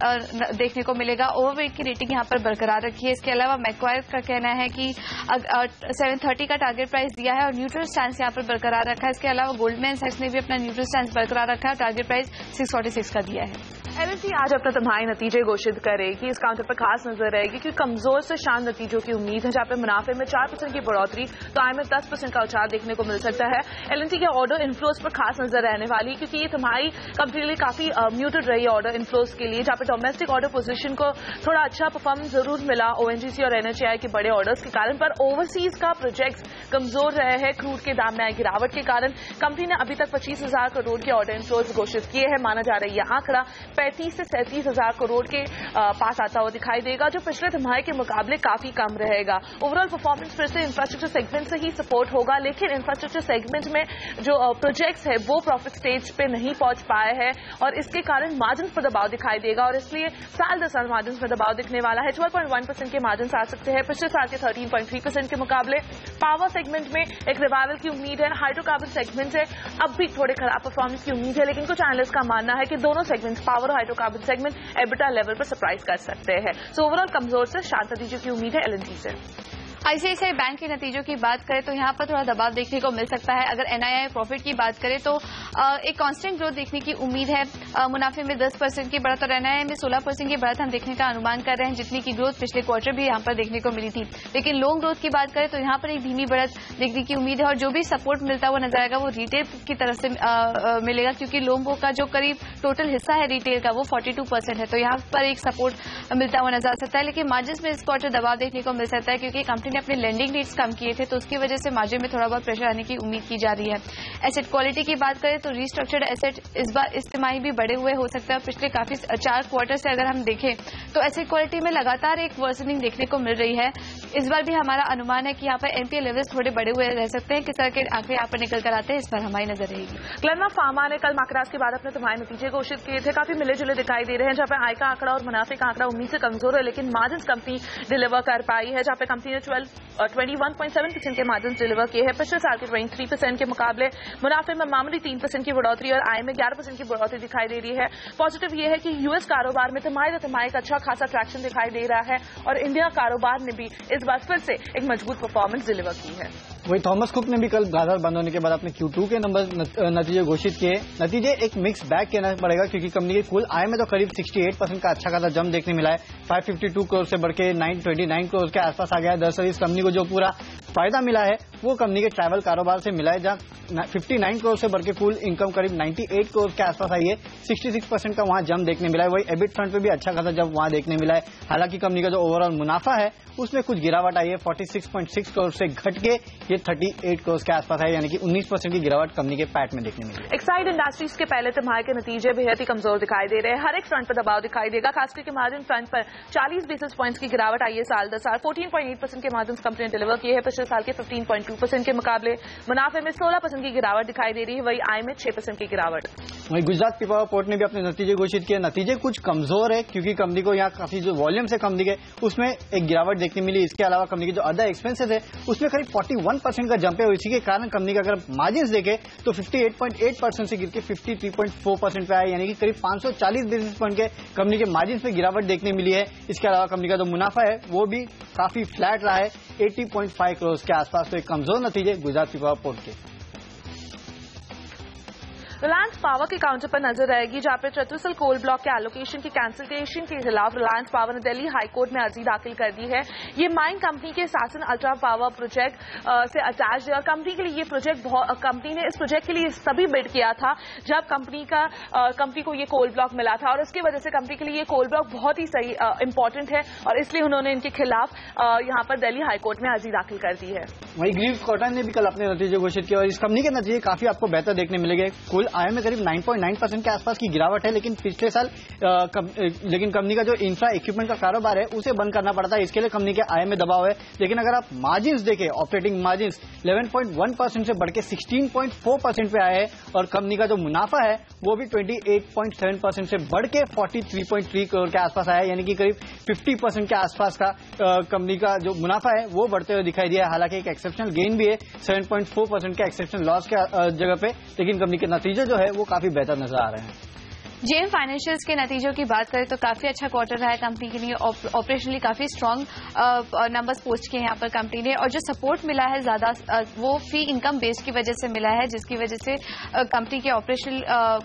देखने को मिलेगा। ओवरवेट की रेटिंग यहाँ पर बरकरार रखी है। इसके अलावा मैक्वायर का कहना है कि 730 का टारगेट प्राइस दिया है और न्यूट्रल स्टैंस यहाँ पर बरकरार रखा है। इसके अलावा गोल्डमैन सैक्स ने भी अपना न्यूट्रल स्टैंस बरकरार रखा है, टारगेट प्राइस 646 का दिया है। एलएनटी आज अपना तिमाही नतीजे घोषित करेगी। इस काउंटर पर खास नजर रहेगी क्योंकि कमजोर से शान नतीजों की उम्मीद है, जहां पे मुनाफे में 4% की बढ़ोतरी तो आय में 10% का उछाल देखने को मिल सकता है। एलएनटी के ऑर्डर इनफ्लोज पर खास नजर रहने वाली है क्योंकि ये तिमाही कंपनी के लिए काफी म्यूटेड रही ऑर्डर इनफ्लोज के लिए, जहां पे डोमेस्टिक ऑर्डर पोजीशन को थोड़ा अच्छा परफॉर्मेंस जरूर मिला ओएनजीसी और एनएचएआई के बड़े ऑर्डर्स के कारण, पर ओवरसीज का प्रोजेक्ट्स कमजोर रहे हैं। क्रूड के दाम में आई गिरावट के कारण कंपनी ने अभी तक 25,000 करोड़ के ऑर्डर इनफ्लोज घोषित किए हैं। माना जा रहा है यह आंकड़ा 35 से 37,000 करोड़ के पास आता हुआ दिखाई देगा, जो पिछले तिमाही के मुकाबले काफी कम रहेगा। ओवरऑल परफॉर्मेंस फिर से इंफ्रास्ट्रक्चर सेगमेंट से ही सपोर्ट होगा, लेकिन इंफ्रास्ट्रक्चर सेगमेंट में जो प्रोजेक्ट्स है वो प्रॉफिट स्टेज पे नहीं पहुंच पाए हैं और इसके कारण मार्जिन पर दबाव दिखाई देगा, और इसलिए साल 10 साल मार्जिन में दबाव दिखने वाला है। 12.1% के मार्जिन आ सकते हैं पिछले साल के 13.3% के मुकाबले। पावर सेगमेंट में एक रिवाइवल की उम्मीद है। हाइड्रोकार्बन सेगमेंट से अब भी थोड़े खराब परफॉर्मेंस की उम्मीद है, लेकिन कुछ एनालिस्ट का मानना है कि दोनों सेगमेंट्स पावर और हाइड्रोकार्बन सेगमेंट एबिटा लेवल पर सरप्राइज कर सकते हैं। सो ओवरऑल कमजोर से शांत नतीजों की उम्मीद है एलएनटी से। आईसीआईसीआई बैंक के नतीजों की बात करें तो यहाँ पर थोड़ा दबाव देखने को मिल सकता है। अगर एनआईआई प्रॉफिट की बात करें तो एक कांस्टेंट ग्रोथ देखने की उम्मीद है। मुनाफे में 10% की बढ़त और एनआईआई में 16% की बढ़त हम देखने का अनुमान कर रहे हैं, जितनी की ग्रोथ पिछले क्वार्टर भी यहाँ पर देखने को मिली थी। लेकिन लोन ग्रोथ की बात करें तो यहाँ पर एक धीमी बढ़त देखने की उम्मीद है, और जो भी सपोर्ट मिलता हुआ नजर आएगा वो रिटेल की तरफ से मिलेगा, क्योंकि लोन बुक का जो करीब टोटल हिस्सा है रिटेल का वो 42% है, तो यहाँ पर एक सपोर्ट मिलता हुआ नजर आ सकता है। लेकिन मार्जिन में इस क्वार्टर दबाव देखने को मिल सकता है क्योंकि कंपनी ने अपने लेंडिंग रेट्स कम किए थे, तो उसकी वजह से मार्जिन में थोड़ा बहुत प्रेशर आने की उम्मीद की जा रही है। एसेट क्वालिटी की बात करें तो रीस्ट्रक्चर्ड एसेट इस बार इस तिमाही भी बढ़े हुए हो सकता है। पिछले काफी 4 क्वार्टर से अगर हम देखें तो एसेट क्वालिटी में लगातार एक वर्सनिंग देखने को मिल रही है। इस बार भी हमारा अनुमान है कि यहाँ पर एनपीए लेवल्स थोड़े बढ़े हुए रह सकते हैं। किस तरह के आंकड़े यहाँ पर निकल कर आते हैं इस पर हमारी नजर रहेगी। ग्लेनमार्क फार्मा ने कल मार्केट के बाद अपने तिमाही नतीजे घोषित किए थे, काफी मिले जुले दिखाई दे रहे हैं, जहां पे आय का आंकड़ा और मुनाफे का आंकड़ा उम्मीद से कमजोर है, लेकिन मार्जिन कंपनी डिलीवर कर पाई है, जहां पे कंपनी ने 21.7% के मार्जिन डिलीवर किए हैं पिछले साल के 23% के मुकाबले। मुनाफे में मामूली 3% की बढ़ोतरी और आय में 11% की बढ़ोतरी दिखाई दे रही है। पॉजिटिव ये है कि यूएस कारोबार में तिमाही का अच्छा खासा ट्रैक्शन दिखाई दे रहा है और इंडिया कारोबार ने भी इस बार फिर से एक मजबूत परफॉर्मेंस डिलीवर की है। वही थॉमस कुक ने भी कल बाजार बंद होने के बाद अपने Q2 के नतीजे घोषित किए। नतीजे एक मिक्स बैग कहना पड़ेगा क्योंकि कंपनी की कुल आय में तो करीब 68% का अच्छा खासा जंप देखने मिला है। 552 करोड़ से बढ़ के 929 करोड़ के आसपास आ गया है। दरअसल इस कंपनी को जो पूरा फायदा मिला है वो कंपनी के ट्रैवल कारोबार से मिला है, जहां 59 करोड़ से बढ़ के कुल इनकम करीब 98 करोड़ के आसपास आई है। 66% का वहां जंप देखने मिला है। वही एबिट फ्रंट पे भी अच्छा खासा जंप वहां देखने मिला है। हालांकि कंपनी का जो ओवरऑल मुनाफा है उसमें कुछ गिरावट आई है। 46.6 करोड़ से घट के ये 38 करोड़ के आसपास है, यानी कि 19% की गिरावट कंपनी के पैट में देखने मिली है। एक्साइड इंडस्ट्रीज के पहले तिमाही के नतीजे बेहद ही कमजोर दिखाई दे रहे हैं। हर एक फ्रंट पर दबाव दिखाई देगा, खासकर के मार्जिन फ्रंट पर 40 बेसिस पॉइंट्स की गिरावट आई है साल दर साल। 14.8% के मार्जिन कंपनी ने डिलीवर किए हैं पिछले साल के 15.2% के मुकाबले। मुनाफे में 16% की गिरावट दिखाई दे रही है, वही आय में 6% की गिरावट। वहीं गुजरात पीपावाव पोर्ट ने भी अपने नतीजे घोषित किए। नतीजे कुछ कमजोर है क्योंकि कंपनी को यहाँ काफी जो वॉल्यूम से कंपनी के उसमें एक गिरावट देखने मिली। इसके अलावा कंपनी के जो अदर एक्सपेंसेस है उसमें करीब 41% का जंप है। इसी के कारण कंपनी का अगर मार्जिन देखे तो 58.8% से गिर के 53.4% पे आया, यानी कि करीब 540 बेसिस पॉइंट के कंपनी के मार्जिन पे गिरावट देखने मिली है। इसके अलावा कंपनी का जो मुनाफा है वो भी काफी फ्लैट रहा है, 80.5 करोड़ के आसपास। तो एक कमजोर नतीजे गुजरात पीपावाव पोर्ट के। रिलायंस पावर के काउंटर पर नजर रहेगी, जहां पर चतुसल कोल ब्लॉक के एलोकेशन की कैंसिलेशन के खिलाफ रिलायंस पावर ने दिल्ली हाईकोर्ट में अर्जी दाखिल कर दी है। ये माइन कंपनी के सासन अल्ट्रा पावर प्रोजेक्ट से अटैच है और कंपनी के लिए ये प्रोजेक्ट कंपनी ने इस प्रोजेक्ट के लिए तभी बिड किया था जब कंपनी को ये कोल ब्लॉक मिला था, और इसकी वजह से कंपनी के लिए ये कोल ब्लॉक बहुत ही सही इंपॉर्टेंट है और इसलिए उन्होंने इनके खिलाफ यहां पर दिल्ली हाईकोर्ट में अर्जी दाखिल कर दी है। वहीं ग्रीव्स कॉटन ने भी कल अपने नतीजे घोषित किए और इस कंपनी के नतीजे काफी आपको बेहतर देखने मिलेंगे। कुल आय में करीब 9.9% के आसपास की गिरावट है, लेकिन पिछले साल लेकिन कंपनी का जो इंफ्रा इक्विपमेंट का कारोबार है उसे बंद करना पड़ता है, इसके लिए कंपनी के आय में दबाव है। लेकिन अगर आप मार्जिन देखें, ऑपरेटिंग मार्जिन 11.1% से बढ़ के 16.4% पे आए हैं और कंपनी का जो मुनाफा है वो भी 28.7% से बढ़ के 43.3 करोड़ के आसपास आया, यानी कि करीब 50% के आसपास का कंपनी का जो मुनाफा है वो बढ़ते हुए दिखाई दिया है। हालांकि एक एक्सेप्शनल गेन भी है 7.4% के एक्सेप्शनल लॉस के जगह पे, लेकिन कंपनी के नतीजे जो है वो काफी बेहतर नजर आ रहे हैं। जेएम फाइनेंशियल्स के नतीजों की बात करें तो काफी अच्छा क्वार्टर रहा है कंपनी के लिए। ऑपरेशनली काफी स्ट्रांग नंबर्स पोस्ट किए हैं यहाँ पर कंपनी ने, और जो सपोर्ट मिला है ज्यादा वो फी इनकम बेस की वजह से मिला है, जिसकी वजह से कंपनी के ऑपरेशनल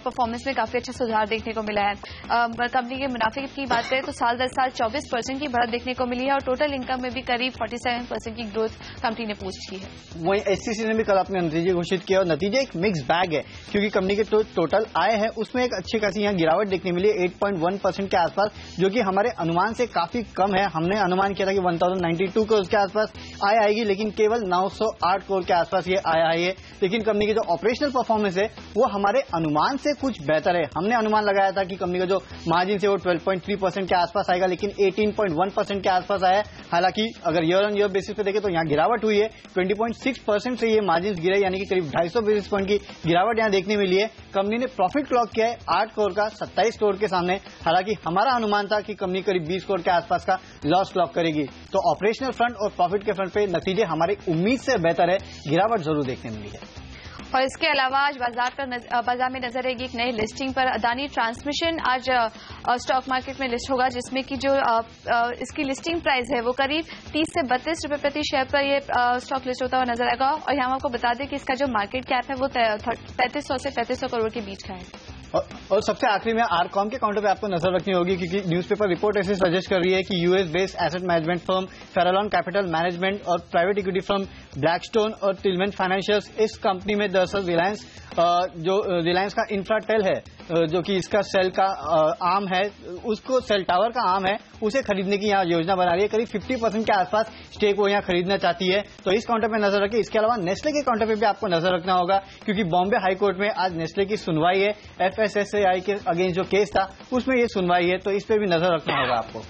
परफॉर्मेंस में काफी अच्छा सुधार देखने को मिला है। कंपनी के मुनाफे की बात करें तो साल दर साल 24% की बढ़त देखने को मिली है और टोटल इनकम में भी करीब 47% की ग्रोथ कंपनी ने पोस्ट की है। वहीं एचसीसी ने भी कल अपने नतीजे घोषित किया और नतीजे एक मिक्स बैग है, क्योंकि कंपनी के टोटल आय है उसमें एक अच्छी खासी गिरावट देखने मिली 8.1% के आसपास, जो कि हमारे अनुमान से काफी कम है। हमने अनुमान किया था कि 1092 करोड़ के आसपास आय आएगी, लेकिन केवल 908 करोड़ के आसपास ये आय आई है। लेकिन कंपनी की जो ऑपरेशनल परफॉर्मेंस है वो हमारे अनुमान से कुछ बेहतर है। हमने अनुमान लगाया था कि कंपनी का जो मार्जिन है वो 12.3% के आसपास आएगा, लेकिन 18.1% के आसपास आया। हालांकि अगर ईयर ऑन ईयर बेसिस पे देखें तो यहाँ गिरावट हुई है, 20.6% से ये मार्जिन गिरे, यानी कि करीब 250 बेसिस पॉइंट की गिरावट यहाँ देखने मिली है। कंपनी ने प्रॉफिट क्लॉक किया है 8 करोड़ का 27 करोड़ के सामने। हालांकि हमारा अनुमान था कि कंपनी करीब 20 करोड़ के आसपास का लॉस क्लॉक करेगी। तो ऑपरेशनल फ्रंट और प्रॉफिट के फ्रंट पे नतीजे हमारी उम्मीद से बेहतर है, गिरावट जरूर देखने मिली है। और इसके अलावा आज बाजार में नजर आएगी एक नई लिस्टिंग पर। अदानी ट्रांसमिशन आज स्टॉक मार्केट में लिस्ट होगा, जिसमें कि जो इसकी लिस्टिंग प्राइस है वो करीब 30 से 32 रुपए प्रति शेयर पर ये स्टॉक लिस्ट होता हुआ नजर आएगा। और यहाँ आपको बता दें कि इसका जो मार्केट कैप है वो 3300 से 3500 करोड़ के बीच का है। और सबसे आखिरी में आरकॉम के काउंटर पे आपको नजर रखनी होगी, क्योंकि न्यूज़पेपर रिपोर्ट ऐसे सजेस्ट कर रही है कि US based asset management firm Farallon capital management और प्राइवेट इक्विटी फर्म ब्लैकस्टोन और टिलमैन फाइनेंशियल्स इस कंपनी में दरअसल रिलायंस का इंफ्राटेल है, जो कि इसका सेल का आर्म है, उसको सेल टावर का आर्म है, उसे खरीदने की यहाँ योजना बना रही है। करीब 50% के आसपास स्टेक वो यहाँ खरीदना चाहती है। तो इस काउंटर पे नजर रखिए। इसके अलावा नेस्ले के काउंटर पे भी आपको नजर रखना होगा, क्योंकि बॉम्बे हाईकोर्ट में आज नेस्ले की सुनवाई है। FSSAI के अगेंस्ट जो केस था उसमें ये सुनवाई है, तो इस पे भी नजर रखना होगा आपको।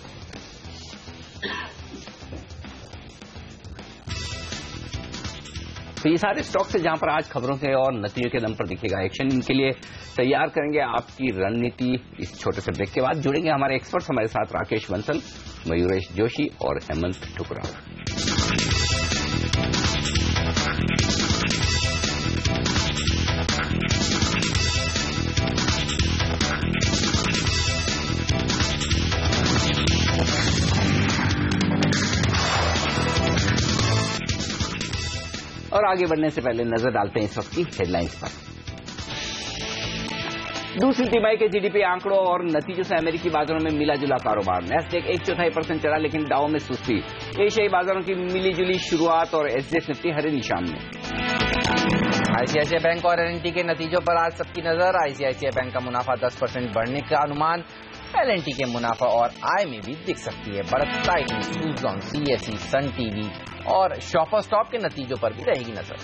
तो ये सारे स्टॉक्स है जहां पर आज खबरों के और नतीजों के दम पर दिखेगा एक्शन। इनके लिए तैयार करेंगे आपकी रणनीति। इस छोटे से ब्रेक के बाद जुड़ेंगे हमारे एक्सपर्ट्स हमारे साथ राकेश बंसल, मयूरेश जोशी और हेमंत ठुकराव। और आगे बढ़ने से पहले नजर डालते हैं इस वक्त की हेडलाइंस पर। दूसरी तिमाही के जीडीपी आंकड़ों और नतीजों से अमेरिकी बाजारों में मिला जुला कारोबार। नैस्डैक 1/4% चढ़ा, लेकिन डाउ में सुस्ती। एशियाई बाजारों की मिली जुली शुरुआत और एसजेएक्स निफ्टी हरे निशान में। आईसीआईसीआई बैंक और एलएनटी के नतीजों पर आज सबकी नजर। आईसीआईसीआई बैंक का मुनाफा 10% बढ़ने का अनुमान। एलएनटी के मुनाफा और आय में भी दिख सकती है बढ़त। Titan, Suzlon, CSE, Sun TV और शॉपर स्टॉप के नतीजों पर भी रहेगी नजर।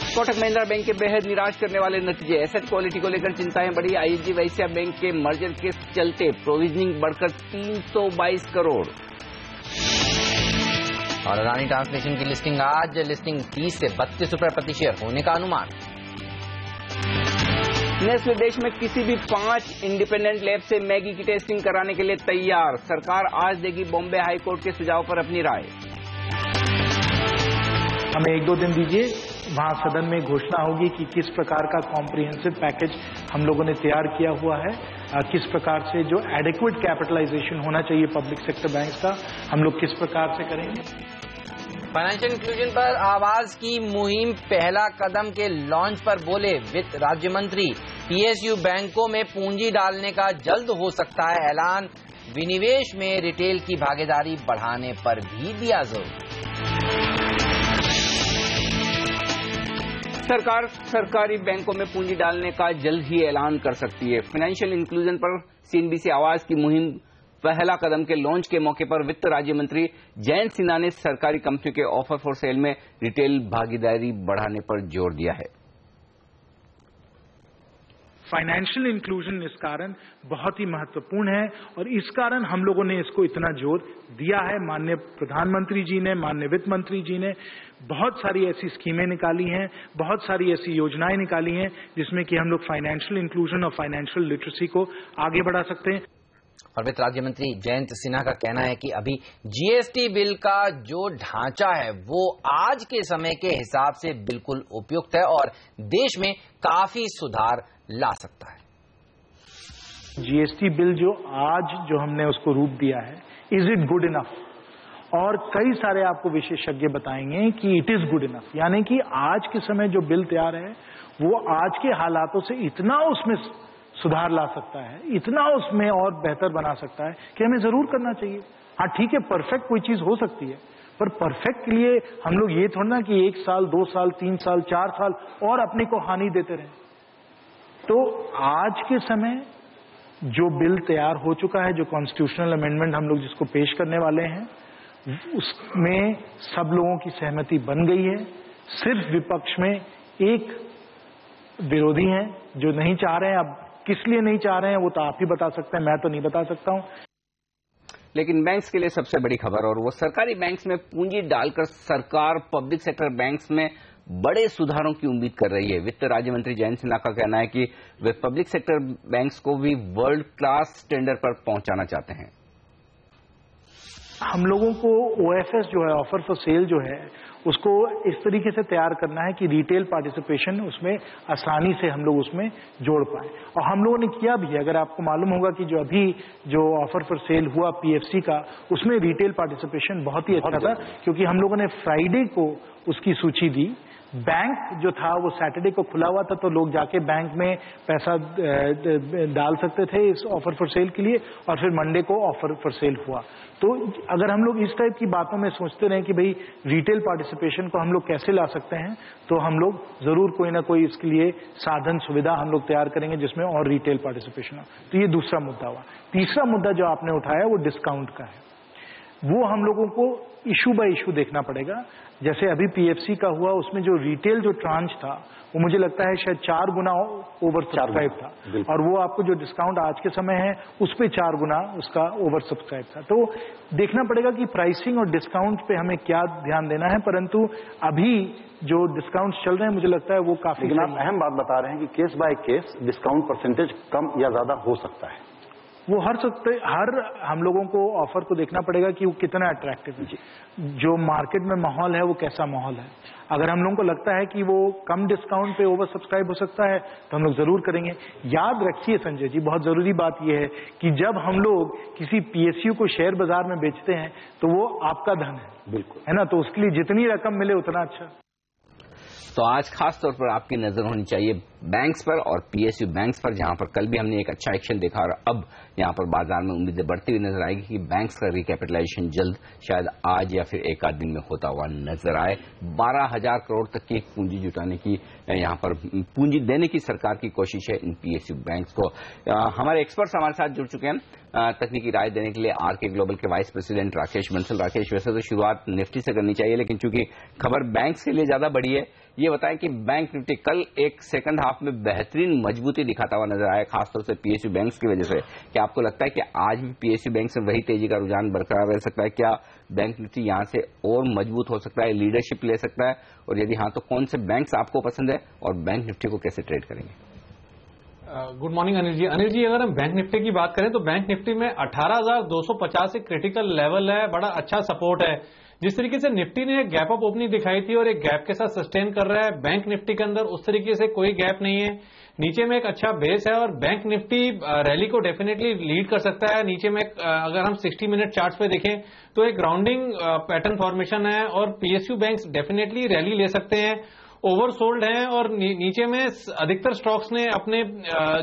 कोटक महिंद्रा बैंक के बेहद निराश करने वाले नतीजे। एसेट क्वालिटी को लेकर चिंताएं बढ़ी। आईएनजी वैश्या बैंक के मर्जर के चलते प्रोविजनिंग बढ़कर 322 करोड़। और अदानी ट्रांसमिशन की लिस्टिंग आज। लिस्टिंग 30 से 32 रुपए प्रति शेयर होने का अनुमान। नेस्ले देश में किसी भी 5 इंडिपेंडेंट लैब से मैगी की टेस्टिंग कराने के लिए तैयार। सरकार आज देगी बॉम्बे हाईकोर्ट के सुझाव पर अपनी राय। हमें 1-2 दिन दीजिए, वहां सदन में घोषणा होगी कि किस प्रकार का कॉम्प्रिहेंसिव पैकेज हम लोगों ने तैयार किया हुआ है, किस प्रकार से जो एडिक्वेट कैपिटलाइजेशन होना चाहिए पब्लिक सेक्टर बैंक्स का, हम लोग किस प्रकार से करेंगे। फाइनेंशियल इंक्लूजन पर आवाज की मुहिम पहला कदम के लॉन्च पर बोले वित्त राज्य मंत्री। पीएसयू बैंकों में पूंजी डालने का जल्द हो सकता है ऐलान। विनिवेश में रिटेल की भागीदारी बढ़ाने पर भी दिया जोर। सरकार सरकारी बैंकों में पूंजी डालने का जल्द ही ऐलान कर सकती है। फाइनेंशियल इंक्लूजन पर सीएनबीसी आवाज की मुहिम पहला कदम के लॉन्च के मौके पर वित्त राज्य मंत्री जयंत सिन्हा ने सरकारी कंपनियों के ऑफर फॉर सेल में रिटेल भागीदारी बढ़ाने पर जोर दिया है। फाइनेंशियल इंक्लूजन इस कारण बहुत ही महत्वपूर्ण है और इस कारण हम लोगों ने इसको इतना जोर दिया है। माननीय प्रधानमंत्री जी ने, माननीय वित्त मंत्री जी ने बहुत सारी ऐसी स्कीमें निकाली हैं, बहुत सारी ऐसी योजनाएं निकाली हैं जिसमें कि हम लोग फाइनेंशियल इंक्लूजन और फाइनेंशियल लिटरेसी को आगे बढ़ा सकते हैं। और वित्त राज्य मंत्री जयंत सिन्हा का कहना है कि अभी जीएसटी बिल का जो ढांचा है वो आज के समय के हिसाब से बिल्कुल उपयुक्त है और देश में काफी सुधार ला सकता है। जीएसटी बिल जो हमने उसको रूप दिया है, इज इट गुड इनफ? और कई सारे आपको विशेषज्ञ बताएंगे कि इट इज गुड इनफ, यानी कि आज के समय जो बिल तैयार है वो आज के हालातों से इतना उसमें सुधार ला सकता है, इतना उसमें और बेहतर बना सकता है कि हमें जरूर करना चाहिए। हाँ ठीक है, परफेक्ट कोई चीज हो सकती है, पर परफेक्ट के लिए हम लोग ये थोड़ा ना कि 1 साल, 2 साल, 3 साल, 4 साल और अपने को हानि देते रहें। तो आज के समय जो बिल तैयार हो चुका है, जो कॉन्स्टिट्यूशनल अमेंडमेंट हम लोग जिसको पेश करने वाले हैं, उसमें सब लोगों की सहमति बन गई है। सिर्फ विपक्ष में एक विरोधी हैं जो नहीं चाह रहे हैं। अब किस लिए नहीं चाह रहे हैं वो तो आप ही बता सकते हैं, मैं तो नहीं बता सकता हूं। लेकिन बैंक्स के लिए सबसे बड़ी खबर, और वो सरकारी बैंक्स में पूंजी डालकर सरकार पब्लिक सेक्टर बैंक्स में बड़े सुधारों की उम्मीद कर रही है। वित्त राज्य मंत्री जयंत सिन्हा का कहना है कि वे पब्लिक सेक्टर बैंक्स को भी वर्ल्ड क्लास स्टैंडर्ड पर पहुंचाना चाहते हैं। हम लोगों को ओएफएस जो है, ऑफर फॉर सेल जो है, उसको इस तरीके से तैयार करना है कि रिटेल पार्टिसिपेशन उसमें आसानी से हम लोग उसमें जोड़ पाए। और हम लोगों ने किया भी है। अगर आपको मालूम होगा कि जो अभी जो ऑफर फॉर सेल हुआ पीएफसी का, उसमें रिटेल पार्टिसिपेशन बहुत ही अच्छा था, क्योंकि हम लोगों ने फ्राइडे को उसकी सूची दी। बैंक जो था वो सैटरडे को खुला हुआ था, तो लोग जाके बैंक में पैसा डाल सकते थे इस ऑफर फॉर सेल के लिए, और फिर मंडे को ऑफर फॉर सेल हुआ। तो अगर हम लोग इस टाइप की बातों में सोचते रहें कि भाई रिटेल पार्टिसिपेशन को हम लोग कैसे ला सकते हैं, तो हम लोग जरूर कोई ना कोई इसके लिए साधन सुविधा हम लोग तैयार करेंगे जिसमें और रिटेल पार्टिसिपेशन हो। तो ये दूसरा मुद्दा हुआ। तीसरा मुद्दा जो आपने उठाया वो डिस्काउंट का है। वो हम लोगों को इशू बाय इशू देखना पड़ेगा। जैसे अभी पीएफसी का हुआ, उसमें जो रिटेल जो ट्रांच था वो मुझे लगता है शायद 4 गुना ओवर सब्सक्राइब था, और वो आपको जो डिस्काउंट आज के समय है उस पे 4 गुना उसका ओवर सब्सक्राइब था। तो देखना पड़ेगा कि प्राइसिंग और डिस्काउंट पे हमें क्या ध्यान देना है। परंतु अभी जो डिस्काउंट चल रहे हैं मुझे लगता है वो काफी अहम बात बता रहे हैं कि case by case discount percentage कम या ज्यादा हो सकता है। वो हर हम लोगों को ऑफर को देखना पड़ेगा कि वो कितना अट्रैक्टिव है, जो मार्केट में माहौल है वो कैसा माहौल है। अगर हम लोगों को लगता है कि वो कम डिस्काउंट पे ओवर सब्सक्राइब हो सकता है तो हम लोग जरूर करेंगे। याद रखिए संजय जी, बहुत जरूरी बात यह है कि जब हम लोग किसी पीएसयू को शेयर बाजार में बेचते हैं तो वो आपका धन है, बिल्कुल, है ना, तो उसके लिए जितनी रकम मिले उतना अच्छा। तो आज खास तौर पर आपकी नजर होनी चाहिए बैंक्स पर और पीएसयू बैंक्स पर, जहां पर कल भी हमने एक अच्छा एक्शन देखा और अब यहां पर बाजार में उम्मीदें बढ़ती हुई नजर आएगी कि बैंक्स का रिकैपिटलाइजेशन जल्द शायद आज या फिर एक आध दिन में होता हुआ नजर आए। 12,000 करोड़ तक की पूंजी जुटाने की यहां पर पूंजी देने की सरकार की कोशिश है इन पीएसयू बैंक्स को। हमारे एक्सपर्ट्स हमारे साथ जुड़ चुके हैं तकनीकी राय देने के लिए। आरके ग्लोबल के वाइस प्रेसिडेंट राकेश बंसल। राकेश, वैसे तो शुरुआत निफ्टी से करनी चाहिए, लेकिन चूंकि खबर बैंक्स के लिए ज्यादा बड़ी है, ये बताएं कि बैंक निफ्टी कल एक सेकंड हाफ में बेहतरीन मजबूती दिखाता हुआ नजर आया, खासतौर से पीएसयू बैंक्स की वजह से। क्या आपको लगता है कि आज भी पीएसयू बैंक से वही तेजी का रुझान बरकरार रह सकता है? क्या बैंक निफ्टी यहां से और मजबूत हो सकता है, लीडरशिप ले सकता है? और यदि हाँ, तो कौन से बैंक्स आपको पसंद है और बैंक निफ्टी को कैसे ट्रेड करेंगे? गुड मॉर्निंग अनिल जी। अनिल जी, अगर हम बैंक निफ्टी की बात करें तो बैंक निफ्टी में 18,250 एक क्रिटिकल लेवल है, बड़ा अच्छा सपोर्ट है। जिस तरीके से निफ्टी ने एक गैप अप ओपनिंग दिखाई थी और एक गैप के साथ सस्टेन कर रहा है, बैंक निफ्टी के अंदर उस तरीके से कोई गैप नहीं है। नीचे में एक अच्छा बेस है और बैंक निफ्टी रैली को डेफिनेटली लीड कर सकता है। नीचे में अगर हम 60 मिनट चार्ट्स पे देखें तो एक ग्राउंडिंग पैटर्न फॉर्मेशन है और पीएसयू बैंक्स डेफिनेटली रैली ले सकते हैं। ओवरसोल्ड हैं और नीचे में अधिकतर स्टॉक्स ने अपने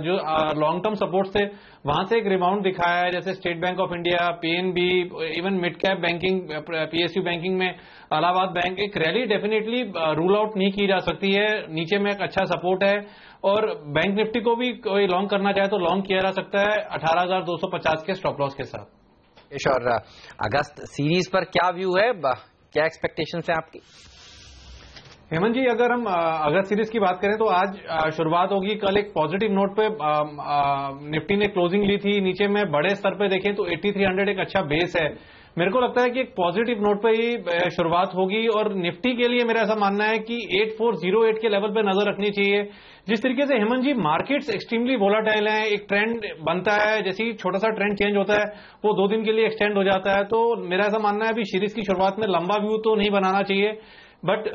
जो लॉन्ग टर्म सपोर्ट्स थे वहां से एक रिबाउंड दिखाया है, जैसे state bank of India, PNB, even mid cap banking, PSU banking में इलाहाबाद बैंक। एक रैली डेफिनेटली रूल आउट नहीं की जा सकती है। नीचे में एक अच्छा सपोर्ट है और बैंक निफ्टी को भी कोई लॉन्ग करना चाहे तो लॉन्ग किया जा सकता है 18,250 के स्टॉप लॉस के साथ। और अगस्त सीरीज पर क्या व्यू है, क्या एक्सपेक्टेशन है आपकी? हेमंत जी, अगर हम अगस्त सीरीज की बात करें तो आज शुरुआत होगी। कल एक पॉजिटिव नोट पे निफ्टी ने क्लोजिंग ली थी। नीचे में बड़े स्तर पे देखें तो 8300 एक अच्छा बेस है। मेरे को लगता है कि एक पॉजिटिव नोट पे ही शुरुआत होगी और निफ्टी के लिए मेरा ऐसा मानना है कि 8408 के लेवल पे नजर रखनी चाहिए। जिस तरीके से हेमंत जी मार्केट्स एक्सट्रीमली वोलाटाइल हैं, एक ट्रेंड बनता है, जैसे ही छोटा सा ट्रेंड चेंज होता है वो 2 दिन के लिए एक्सटेंड हो जाता है। तो मेरा ऐसा मानना है अभी सीरीज की शुरुआत में लंबा व्यू तो नहीं बनाना चाहिए, बट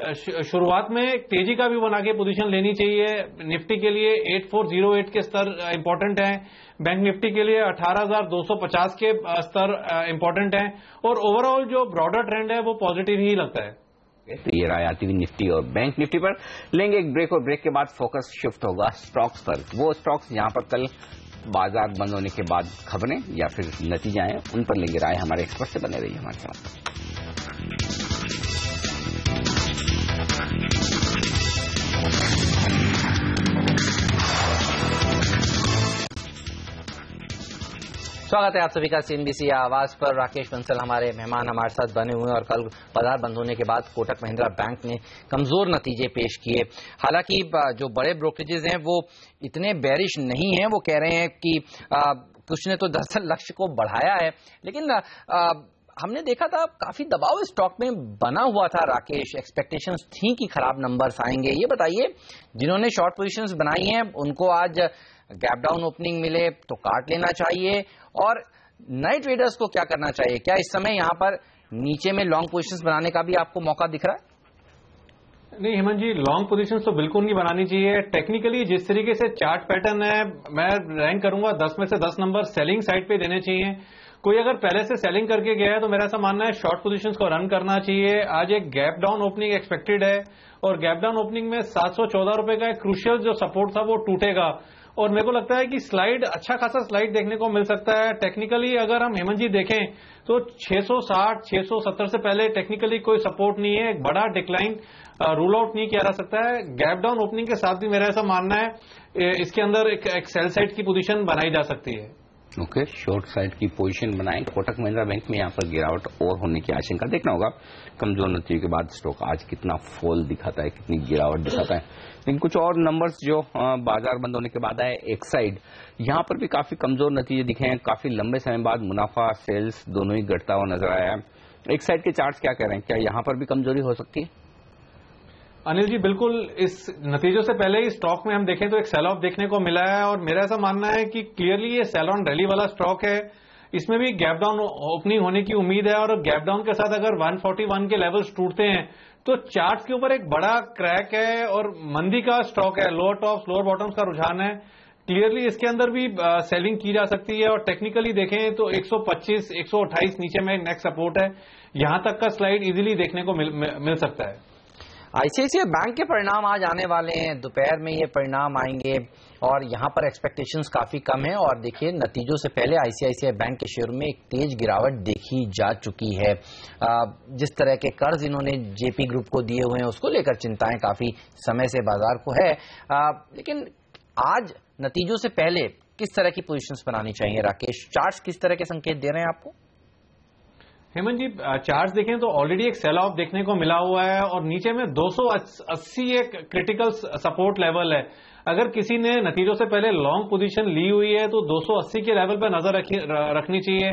शुरुआत में तेजी का व्यू बना के पोजीशन लेनी चाहिए। निफ्टी के लिए 8408 के स्तर इंपॉर्टेंट हैं, बैंक निफ्टी के लिए 18,250 के स्तर इंपॉर्टेंट हैं और ओवरऑल जो ब्रॉडर ट्रेंड है वो पॉजिटिव ही लगता है। तो ये राय आती हुई निफ्टी और बैंक निफ्टी पर। लेंगे एक ब्रेक और ब्रेक के बाद फोकस शिफ्ट होगा स्टॉक्स पर। वो स्टॉक्स जहां पर कल बाजार बंद होने के बाद खबरें या फिर नतीजे आए उन पर लेंगे राय। हमारे एक्सपर्ट से बने रहिए हमारे साथ। स्वागत है आप सभी का सीएनबीसी आवाज पर। राकेश बंसल हमारे मेहमान हमारे साथ बने हुए हैं और कल बाजार बंद होने के बाद कोटक महिंद्रा बैंक ने कमजोर नतीजे पेश किए। हालांकि जो बड़े ब्रोकरेजेस हैं वो इतने बेरिश नहीं हैं। वो कह रहे हैं कि कुछ ने तो दरअसल लक्ष्य को बढ़ाया है, लेकिन हमने देखा था काफी दबाव स्टॉक में बना हुआ था। राकेश, एक्सपेक्टेशंस थी कि खराब नंबर्स आएंगे। ये बताइए, जिन्होंने शॉर्ट पोजीशंस बनाई हैं उनको आज गैप डाउन ओपनिंग मिले तो काट लेना चाहिए और नए ट्रेडर्स को क्या करना चाहिए? क्या इस समय यहां पर नीचे में लॉन्ग पोजीशंस बनाने का भी आपको मौका दिख रहा है? नहीं हेमंत जी, लॉन्ग पोजीशंस तो बिल्कुल नहीं बनानी चाहिए। टेक्निकली जिस तरीके से चार्ट पैटर्न है, मैं रैंक करूंगा 10 में से 10 नंबर सेलिंग साइड पे देने चाहिए। कोई अगर पहले से सेलिंग करके गया है तो मेरा ऐसा मानना है शॉर्ट पोजीशंस को रन करना चाहिए। आज एक गैप डाउन ओपनिंग एक्सपेक्टेड है और गैप डाउन ओपनिंग में 714 रुपए का एक क्रूशियल जो सपोर्ट था वो टूटेगा और मेरे को लगता है कि स्लाइड, अच्छा खासा स्लाइड देखने को मिल सकता है। टेक्निकली अगर हम हेमंत जी देखें तो 660, 670 से पहले टेक्निकली कोई सपोर्ट नहीं है। एक बड़ा डिक्लाइन रूल आउट नहीं किया जा सकता है। गैप डाउन ओपनिंग के साथ भी मेरा ऐसा मानना है इसके अंदर एक सेल साइड की पोजीशन बनाई जा सकती है। ओके, शॉर्ट साइड की पोजीशन बनाएं। कोटक महिंद्रा बैंक में यहाँ पर गिरावट और होने की आशंका। देखना होगा कमजोर नतीजे के बाद स्टॉक आज कितना फॉल दिखाता है, कितनी गिरावट दिखाता है। लेकिन कुछ और नंबर्स जो बाजार बंद होने के बाद आए, एक साइड यहाँ पर भी काफी कमजोर नतीजे दिखे हैं। काफी लंबे समय बाद मुनाफा, सेल्स दोनों ही घटता हुआ नजर आया है। एक साइड के चार्ट्स क्या कह रहे हैं, क्या यहाँ पर भी कमजोरी हो सकती है? अनिल जी, बिल्कुल इस नतीजों से पहले ही स्टॉक में हम देखें तो एक सेल ऑफ देखने को मिला है और मेरा ऐसा मानना है कि क्लियरली ये सेल ऑन रैली वाला स्टॉक है। इसमें भी गैप डाउन ओपनिंग होने की उम्मीद है और गैप डाउन के साथ अगर 141 के लेवल्स टूटते हैं तो चार्ट्स के ऊपर एक बड़ा क्रैक है और मंदी का स्टॉक है। लोअर टॉप्स लोअर बॉटम्स का रुझान है। क्लियरली इसके अंदर भी सेलिंग की जा सकती है और टेक्निकली देखें तो 125, 128 नीचे में नेक्स्ट सपोर्ट है। यहां तक का स्लाइड इजीली देखने को मिल सकता है। आईसीआईसीआई बैंक के परिणाम आज आने वाले हैं, दोपहर में ये परिणाम आएंगे और यहाँ पर एक्सपेक्टेशंस काफी कम है। और देखिए नतीजों से पहले आईसीआईसीआई बैंक के शेयर में एक तेज गिरावट देखी जा चुकी है। जिस तरह के कर्ज इन्होंने जेपी ग्रुप को दिए हुए हैं उसको लेकर चिंताएं काफी समय से बाजार को है। लेकिन आज नतीजों से पहले किस तरह की पोजीशंस बनानी चाहिए राकेश? चार्ट्स किस तरह के संकेत दे रहे हैं आपको? हेमंत जी, चार्ट्स देखें तो ऑलरेडी एक सेल ऑफ देखने को मिला हुआ है और नीचे में 280 एक क्रिटिकल सपोर्ट लेवल है। अगर किसी ने नतीजों से पहले लॉन्ग पोजीशन ली हुई है तो 280 के लेवल पर नजर रखनी चाहिए।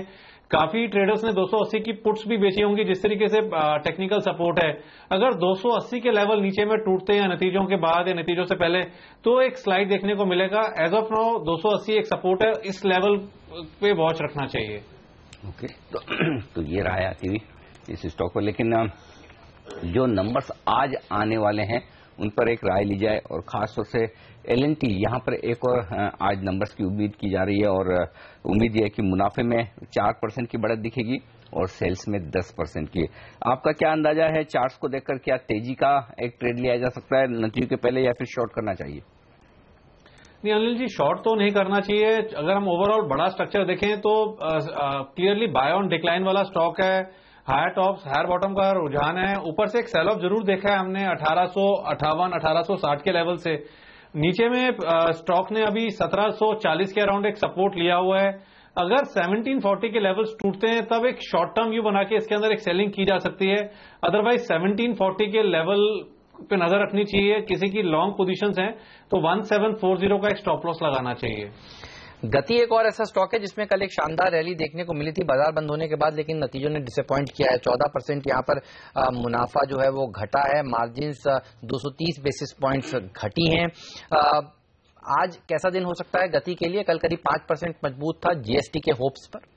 काफी ट्रेडर्स ने 280 की पुट्स भी बेची होंगी, जिस तरीके से टेक्निकल सपोर्ट है। अगर 280 के लेवल नीचे में टूटते हैं नतीजों के बाद या नतीजों से पहले तो एक स्लाइड देखने को मिलेगा। एज ऑफ नाउ 280 एक सपोर्ट है, इस लेवल पे वॉच रखना चाहिए। ओके, तो ये रहा आती हुई इस स्टॉक पर। लेकिन जो नंबर्स आज आने वाले हैं उन पर एक राय ली जाए और खासतौर से एलएनटी, यहाँ पर एक और आज नंबर्स की उम्मीद की जा रही है और उम्मीद यह है कि मुनाफे में 4% की बढ़त दिखेगी और सेल्स में 10% की। आपका क्या अंदाजा है चार्ट्स को देखकर? क्या तेजी का एक ट्रेड लिया जा सकता है नतीजों के पहले या फिर शॉर्ट करना चाहिए? नहीं अनिल जी, शॉर्ट तो नहीं करना चाहिए। अगर हम ओवरऑल बड़ा स्ट्रक्चर देखें तो क्लियरली बाय ऑन डिक्लाइन वाला स्टॉक है। हायर टॉप्स हायर बॉटम का रुझान है। ऊपर से एक सेल ऑफ जरूर देखा है हमने 1858 1860 के लेवल से। नीचे में स्टॉक ने अभी 1740 के अराउंड एक सपोर्ट लिया हुआ है। अगर 1740 के लेवल्स टूटते हैं तब एक शॉर्ट टर्म व्यू बना के इसके अंदर एक सेलिंग की जा सकती है। अदरवाइज 1740 के लेवल पे नजर रखनी चाहिए। किसी की लॉन्ग पोजीशंस हैं तो 1740 का एक स्टॉप लॉस लगाना चाहिए। गति एक और ऐसा स्टॉक है जिसमें कल एक शानदार रैली देखने को मिली थी बाजार बंद होने के बाद, लेकिन नतीजों ने डिसअपॉइंट किया है। 14% यहाँ पर मुनाफा जो है वो घटा है। मार्जिन्स 230 बेसिस पॉइंट्स घटी हैं। आज कैसा दिन हो सकता है गति के लिए? कल करीब 5% मजबूत था जीएसटी के होप्स पर।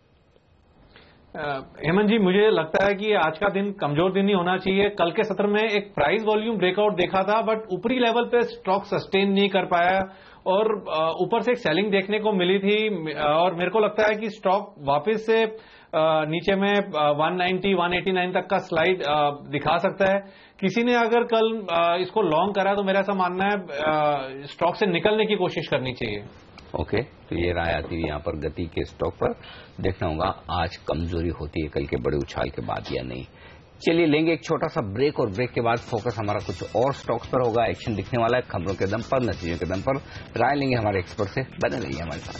हेमंत जी, मुझे लगता है कि आज का दिन कमजोर दिन ही होना चाहिए। कल के सत्र में एक प्राइस वॉल्यूम ब्रेकआउट देखा था बट ऊपरी लेवल पे स्टॉक सस्टेन नहीं कर पाया और ऊपर से एक सेलिंग देखने को मिली थी और मेरे को लगता है कि स्टॉक वापस से नीचे में 190 189 तक का स्लाइड दिखा सकता है। किसी ने अगर कल इसको लॉन्ग करा तो मेरा ऐसा मानना है स्टॉक से निकलने की कोशिश करनी चाहिए। ओके, तो ये राय आती है यहाँ पर गति के स्टॉक पर। देखना होगा आज कमजोरी होती है कल के बड़े उछाल के बाद या नहीं। चलिए लेंगे एक छोटा सा ब्रेक और ब्रेक के बाद फोकस हमारा कुछ और स्टॉक्स पर होगा। एक्शन दिखने वाला है खबरों के दम पर, नतीजों के दम पर। राय लेंगे हमारे एक्सपर्ट से, बने रहिए हमारे साथ।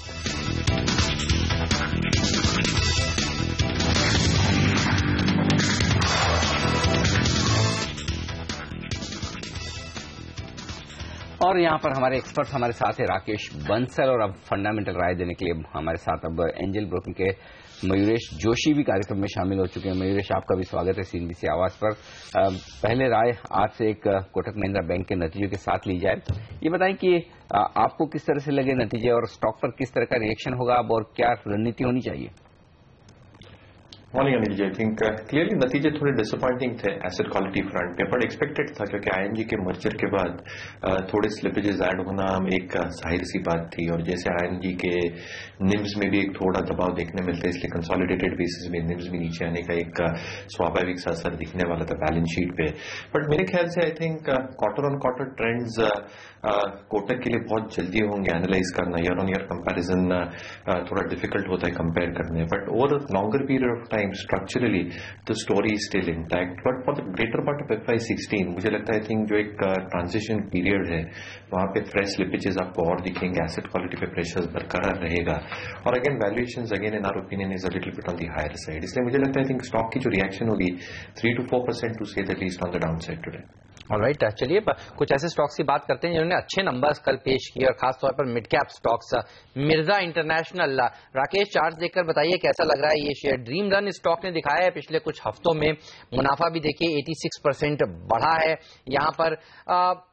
और यहाँ पर हमारे एक्सपर्ट हमारे साथ है राकेश बंसल और अब फंडामेंटल राय देने के लिए हमारे साथ अब एंजल ब्रोकिंग के मयूरेश जोशी भी कार्यक्रम में शामिल हो चुके हैं। मयूरेश, आपका भी स्वागत है सीएनबीसी आवाज पर। पहले राय आज से एक कोटक महिंद्रा बैंक के नतीजों के साथ ली जाए। ये बताएं कि आपको किस तरह से लगे नतीजे और स्टॉक पर किस तरह का रिएक्शन होगा अब और क्या रणनीति होनी चाहिए? Morning Anil ji, I think clearly नतीजे थोड़े डिसअपॉइंटिंग थे एसेट क्वालिटी फ्रंट पे, बट एक्सपेक्टेड था क्योंकि आईएनजी के मर्जर के बाद थोड़े स्लिपेजेस ऐड होना एक जाहिर सी बात थी और जैसे आईएनजी के निम्स में भी एक थोड़ा दबाव देखने मिलता है, इसलिए कंसोलिडेटेड बेसिस में निम्स भी नीचे आने का एक स्वाभाविक सा असर दिखने वाला था बैलेंस शीट पे। बट मेरे ख्याल से I think quarter on quarter trends Kotak के लिए बहुत जल्दी होंगे एनालाइज करना। ईयर ऑन ईयर कंपैरिजन थोड़ा डिफिकल्ट होता है कंपेयर करने, but over longer period of time structurally the story is still intact. But for the greater part of FY16 मुझे लगता है आई थिंक जो एक ट्रांजिशन पीरियड है वहां पे फ्रेश स्लिपेजेस आपको और दिखेंगे, एसेट क्वालिटी पे प्रेशर बरकरार रहेगा और again valuations again in our opinion is a little bit on the higher side. इसलिए मुझे लगता है आई थिंक स्टॉक की जो रिएक्शन होगी 3 to 4% टू से the least on the down side today. Alright, चलिए कुछ ऐसे स्टॉक्स की बात करते हैं जिन्होंने अच्छे नंबर्स कल पेश किए और खासतौर पर mid cap stocks. Mirza international, Rakesh chart देखकर बताइए कैसा लग रहा है ये शेयर? ड्रीम रन स्टॉक ने दिखाया है पिछले कुछ हफ्तों में, मुनाफा भी देखिए 86% बढ़ा है यहाँ पर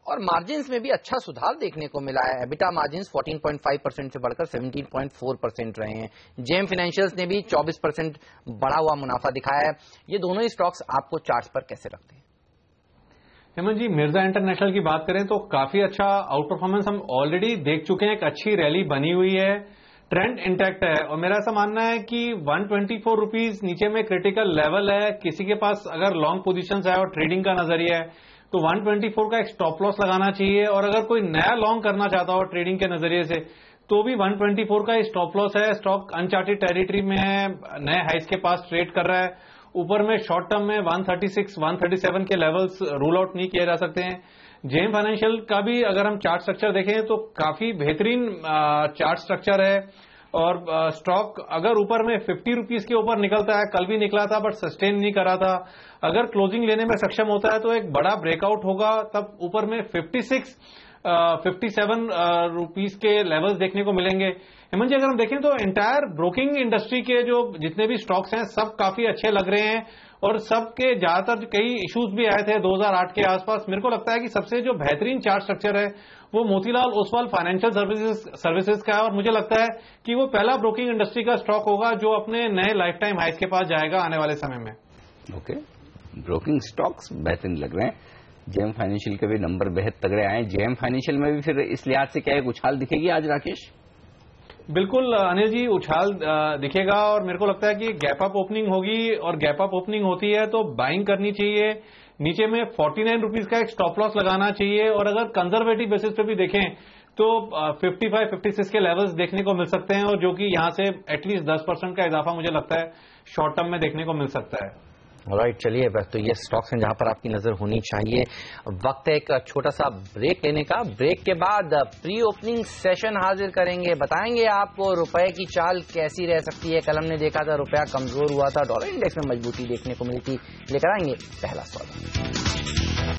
और मार्जिन्स में भी अच्छा सुधार देखने को मिला है। एबिटा मार्जिन्स 14.5% से बढ़कर 17.4% रहे हैं। जेम फाइनेंशियल्स ने भी 24% बढ़ा हुआ मुनाफा दिखाया है। ये दोनों ही स्टॉक्स आपको चार्ट पर कैसे लगते हैं? हेमंत जी, मिर्जा इंटरनेशनल की बात करें तो काफी अच्छा आउट परफॉर्मेंस हम ऑलरेडी देख चुके हैं। एक अच्छी रैली बनी हुई है, ट्रेंड इंटैक्ट है और मेरा ऐसा मानना है कि 124 रुपीज नीचे में क्रिटिकल लेवल है। किसी के पास अगर लॉन्ग पोजीशंस है और ट्रेडिंग का नजरिया है तो 124 का एक स्टॉप लॉस लगाना चाहिए। और अगर कोई नया लॉन्ग करना चाहता हो ट्रेडिंग के नजरिए से तो भी 124 का स्टॉप लॉस है। स्टॉक अनचार्टेड टेरिटरी में है, नए हाइस के पास ट्रेड कर रहा है। ऊपर में शॉर्ट टर्म में 136, 137 के लेवल्स रूल आउट नहीं किए जा सकते हैं। जेएम फाइनेंशियल का भी अगर हम चार्ट स्ट्रक्चर देखें तो काफी बेहतरीन चार्ट स्ट्रक्चर है और स्टॉक अगर ऊपर में 50 रुपीज के ऊपर निकलता है, कल भी निकला था बट सस्टेन नहीं करा था, अगर क्लोजिंग लेने में सक्षम होता है तो एक बड़ा ब्रेकआउट होगा, तब ऊपर में 57 रुपीज के लेवल्स देखने को मिलेंगे। हेमंत जी अगर हम देखें तो एंटायर ब्रोकिंग इंडस्ट्री के जो जितने भी स्टॉक्स हैं सब काफी अच्छे लग रहे हैं और सबके ज्यादातर कई इश्यूज भी आए थे 2008 के आसपास। मेरे को लगता है कि सबसे जो बेहतरीन चार्ट स्ट्रक्चर है वो मोतीलाल ओसवाल फाइनेंशियल सर्विसेज का है और मुझे लगता है कि वो पहला ब्रोकिंग इंडस्ट्री का स्टॉक होगा जो अपने नए लाइफ टाइम हाइस के पास जाएगा आने वाले समय में। ओके, ब्रोकिंग स्टॉक्स बेहतरीन लग रहे हैं। जेएम फाइनेंशियल के भी नंबर बेहद तगड़े आए। जेएम फाइनेंशियल में भी फिर इस लिहाज से क्या एक उछाल दिखेगी आज राकेश? बिल्कुल अनिल जी, उछाल दिखेगा और मेरे को लगता है कि गैप अप ओपनिंग होगी और गैप अप ओपनिंग होती है तो बाइंग करनी चाहिए। नीचे में 49 रुपीज का एक स्टॉप लॉस लगाना चाहिए और अगर कंजर्वेटिव बेसिस पे भी देखें तो 55, 56 के लेवल्स देखने को मिल सकते हैं और जो कि यहां से एटलीस्ट 10% का इजाफा मुझे लगता है शॉर्ट टर्म में देखने को मिल सकता है। राइट, चलिए तो ये स्टॉक्स हैं जहां पर आपकी नजर होनी चाहिए। वक्त है एक छोटा सा ब्रेक लेने का। ब्रेक के बाद प्री ओपनिंग सेशन हाजिर करेंगे, बताएंगे आपको रुपए की चाल कैसी रह सकती है। कल हमने देखा था रुपया कमजोर हुआ था, डॉलर इंडेक्स में मजबूती देखने को मिली थी। लेकर आएंगे पहला सवाल।